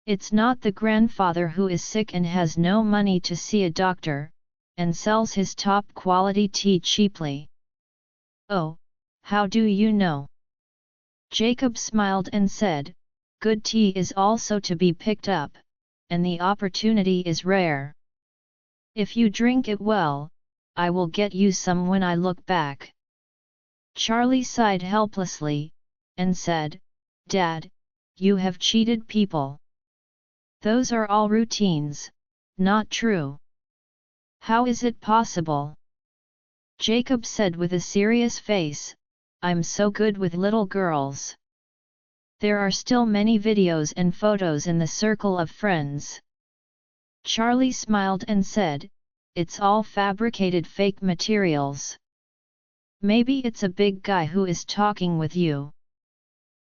It's not the grandfather who is sick and has no money to see a doctor, and sells his top-quality tea cheaply?" "Oh, how do you know?" Jacob smiled and said, good tea is also to be picked up, and the opportunity is rare. If you drink it well, I will get you some when I look back." Charlie sighed helplessly, and said, "Dad, you have cheated people. Those are all routines, not true." "How is it possible?" Jacob said with a serious face, "I'm so good with little girls. There are still many videos and photos in the circle of friends." Charlie smiled and said, "It's all fabricated fake materials. Maybe it's a big guy who is talking with you."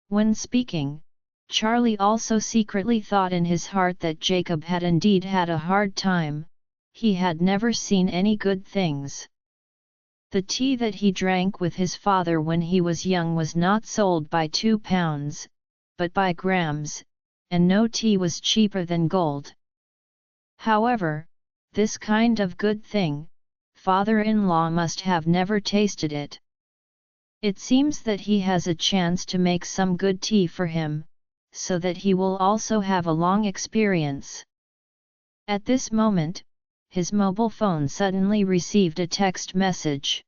When speaking, Charlie also secretly thought in his heart that Jacob had indeed had a hard time. He had never seen any good things. The tea that he drank with his father when he was young was not sold by 2 pounds, but by grams, and no tea was cheaper than gold. However, this kind of good thing, father-in-law must have never tasted it. It seems that he has a chance to make some good tea for him, so that he will also have a long experience. At this moment, his mobile phone suddenly received a text message.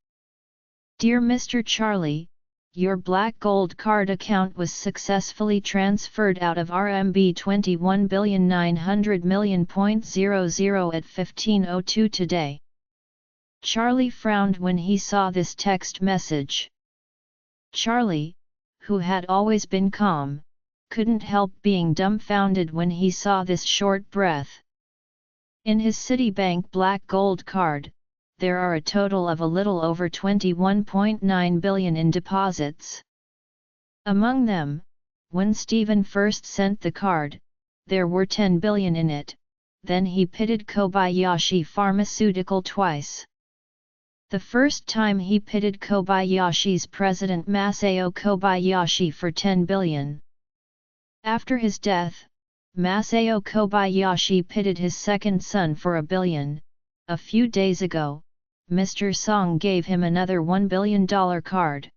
"Dear Mr. Charlie, your Black Gold card account was successfully transferred out of RMB 21,900,000,000.00 at 15:02 today." Charlie frowned when he saw this text message. Charlie, who had always been calm, couldn't help being dumbfounded when he saw this short breath. In his Citibank Black Gold card, there are a total of a little over 21.9 billion in deposits. Among them, when Stephen first sent the card, there were 10 billion in it. Then he pitted Kobayashi Pharmaceutical twice. The first time he pitted Kobayashi's president Masao Kobayashi for 10 billion. After his death, Masao Kobayashi pitted his second son for 1 billion. A few days ago, Mr. Song gave him another $1 billion card.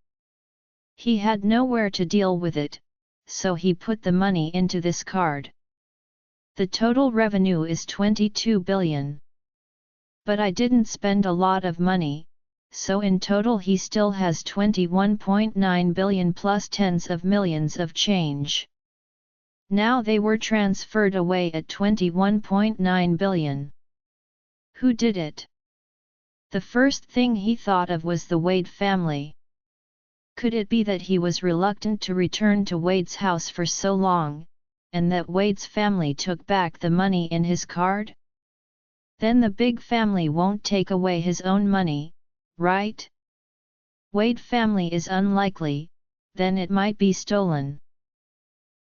He had nowhere to deal with it, so he put the money into this card. The total revenue is 22 billion. But I didn't spend a lot of money, so in total he still has 21.9 billion plus tens of millions of change. Now they were transferred away at 21.9 billion. Who did it? The first thing he thought of was the Wade family. Could it be that he was reluctant to return to Wade's house for so long, and that Wade's family took back the money in his card? Then the big family won't take away his own money, right? Wade family is unlikely, then it might be stolen.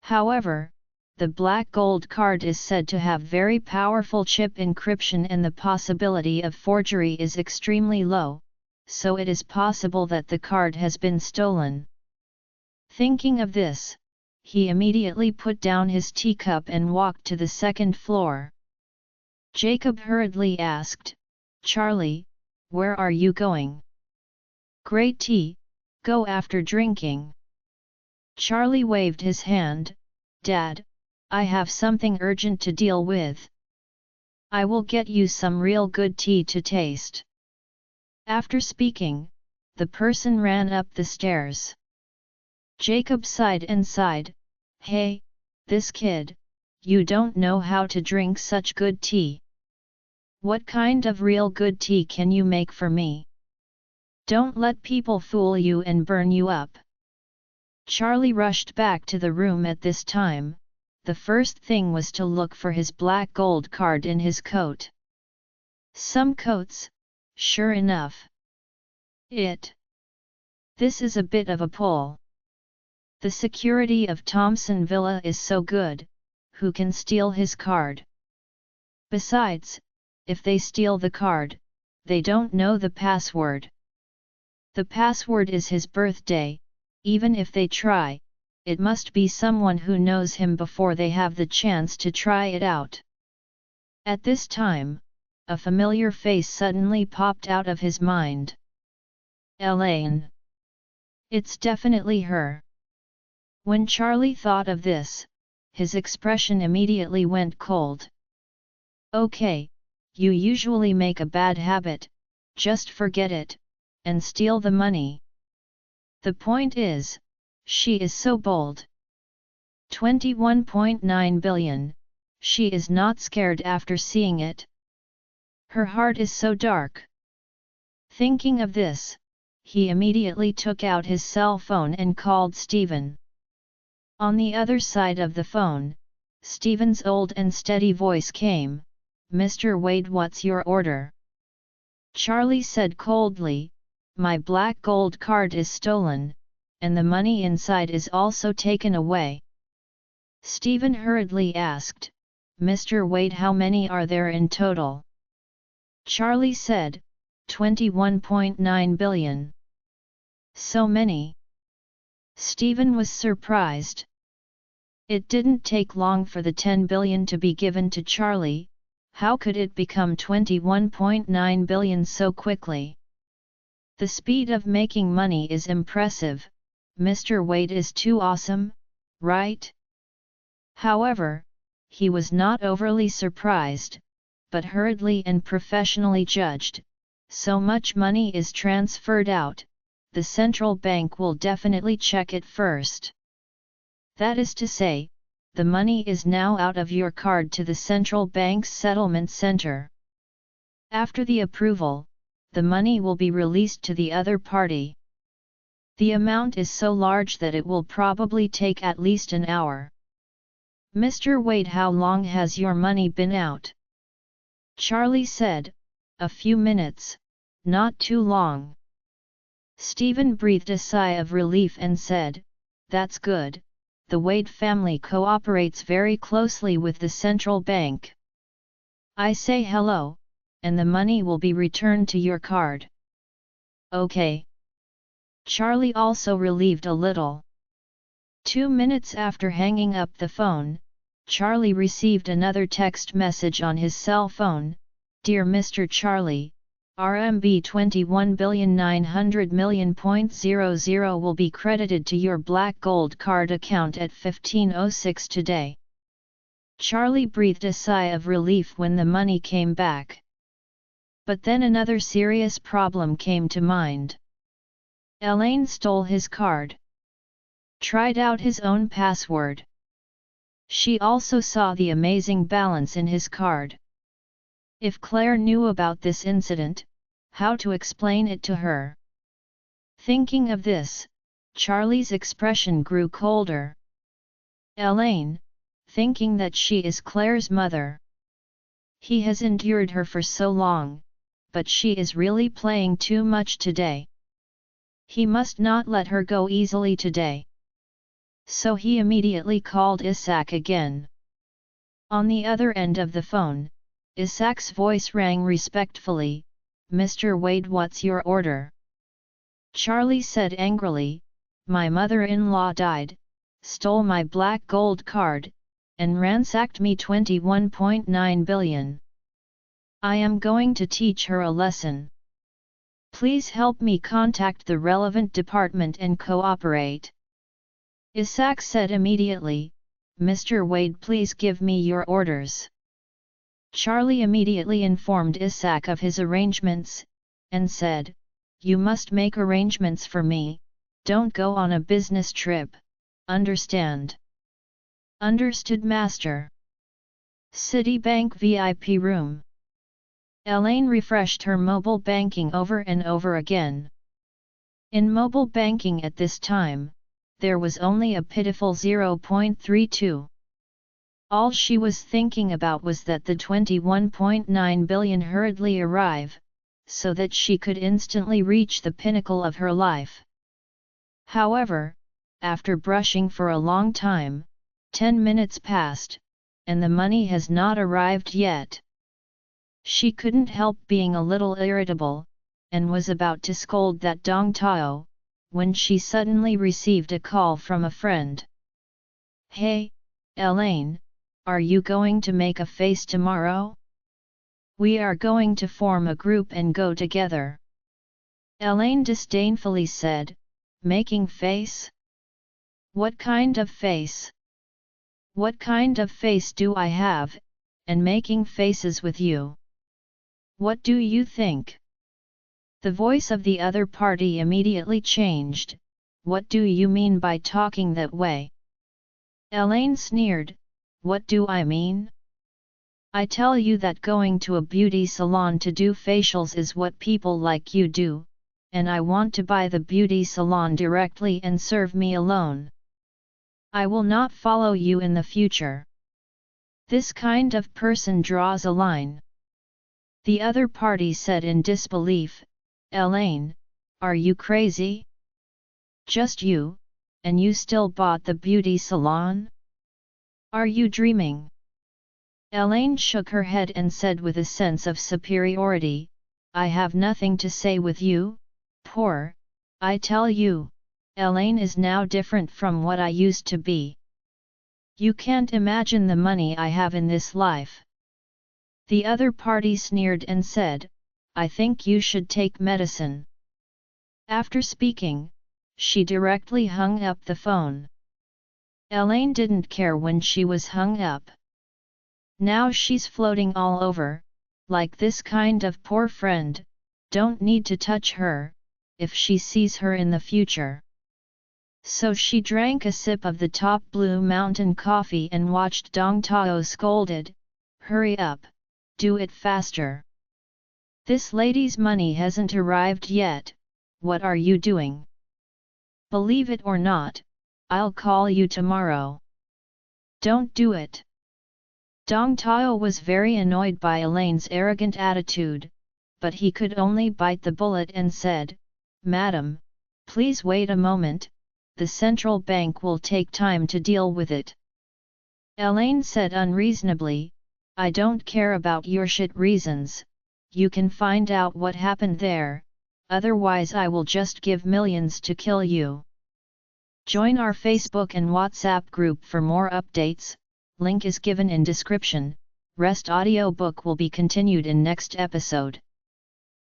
However, the Black Gold card is said to have very powerful chip encryption and the possibility of forgery is extremely low, so it is possible that the card has been stolen. Thinking of this, he immediately put down his teacup and walked to the second floor. Jacob hurriedly asked, "Charlie, where are you going?" "Great tea, go after drinking." Charlie waved his hand, "Dad, I have something urgent to deal with. I will get you some real good tea to taste." After speaking, the person ran up the stairs. Jacob sighed and sighed, "Hey, this kid, you don't know how to drink such good tea. What kind of real good tea can you make for me? Don't let people fool you and burn you up." Charlie rushed back to the room at this time. The first thing was to look for his Black Gold card in his coat. Some coats, sure enough. This is a bit of a pull. The security of Thompson Villa is so good, who can steal his card? Besides, if they steal the card, they don't know the password. The password is his birthday. Even if they try, it must be someone who knows him before they have the chance to try it out. At this time, a familiar face suddenly popped out of his mind. Elaine. It's definitely her. When Charlie thought of this, his expression immediately went cold. Okay, you usually make a bad habit, just forget it, and steal the money. The point is, she is so bold. 21.9 billion, she is not scared after seeing it. Her heart is so dark. Thinking of this, he immediately took out his cell phone and called Stephen. On the other side of the phone, Stephen's old and steady voice came, "Mr. Wade, what's your order?" Charlie said coldly, "My black gold card is stolen, and the money inside is also taken away." Stephen hurriedly asked, "Mr. Wade, how many are there in total?" Charlie said, 21.9 billion. So many. Stephen was surprised. It didn't take long for the 10 billion to be given to Charlie. How could it become 21.9 billion so quickly? The speed of making money is impressive. Mr. Wade is too awesome, right? However, he was not overly surprised, but hurriedly and professionally judged, so much money is transferred out, the central bank will definitely check it first. That is to say, the money is now out of your card to the central bank's settlement center. After the approval, the money will be released to the other party. The amount is so large that it will probably take at least an hour. Mr. Wade, how long has your money been out? Charlie said, "A few minutes, not too long." Stephen breathed a sigh of relief and said, "That's good, the Wade family cooperates very closely with the central bank. I say hello, and the money will be returned to your card." Okay. Charlie also relieved a little. 2 minutes after hanging up the phone, Charlie received another text message on his cell phone, "Dear Mr. Charlie, RMB 21,900,000,000.00 will be credited to your black gold card account at 15:06 today." Charlie breathed a sigh of relief when the money came back. But then another serious problem came to mind. Elaine stole his card. Tried out his own password. She also saw the amazing balance in his card. If Claire knew about this incident, how to explain it to her? Thinking of this, Charlie's expression grew colder. Elaine, thinking that she is Claire's mother. He has endured her for so long, but she is really playing too much today. He must not let her go easily today. So he immediately called Isaac again. On the other end of the phone, Isaac's voice rang respectfully, "Mr. Wade, what's your order?" Charlie said angrily, "My mother-in-law died, stole my black gold card, and ransacked me 21.9 billion. I am going to teach her a lesson. Please help me contact the relevant department and cooperate." Isaac said immediately, "Mr. Wade, please give me your orders." Charlie immediately informed Isaac of his arrangements, and said, "You must make arrangements for me, don't go on a business trip, understand?" "Understood, master." Citibank VIP room. Elaine refreshed her mobile banking over and over again. In mobile banking at this time, there was only a pitiful 0.32. All she was thinking about was that the 21.9 billion hurriedly arrive, so that she could instantly reach the pinnacle of her life. However, after brushing for a long time, 10 minutes passed, and the money has not arrived yet. She couldn't help being a little irritable, and was about to scold that Dong Tao, when she suddenly received a call from a friend. "Hey, Elaine, are you going to make a face tomorrow? We are going to form a group and go together." Elaine disdainfully said, "Making face? What kind of face?" What kind of face do I have, and making faces with you? What do you think? The voice of the other party immediately changed. What do you mean by talking that way? Elaine sneered. What do I mean? I tell you that going to a beauty salon to do facials is what people like you do, and I want to buy the beauty salon directly and serve me alone. I will not follow you in the future. This kind of person draws a line. The other party said in disbelief, Elaine, are you crazy? Just you, and you still bought the beauty salon? Are you dreaming? Elaine shook her head and said with a sense of superiority, I have nothing to say with you, poor, I tell you, Elaine is now different from what I used to be. You can't imagine the money I have in this life. The other party sneered and said, I think you should take medicine. After speaking, she directly hung up the phone. Elaine didn't care when she was hung up. Now she's floating all over, like this kind of poor friend, don't need to touch her, if she sees her in the future. So she drank a sip of the top Blue Mountain coffee and watched Dong Tao scolded, hurry up, do it faster. This lady's money hasn't arrived yet, what are you doing? Believe it or not, I'll call you tomorrow. Don't do it. Dong Tao was very annoyed by Elaine's arrogant attitude, but he could only bite the bullet and said, Madam, please wait a moment, the central bank will take time to deal with it. Elaine said unreasonably, I don't care about your shit reasons, you can find out what happened there, otherwise I will just give millions to kill you. Join our Facebook and WhatsApp group for more updates, link is given in description, rest audiobook will be continued in next episode.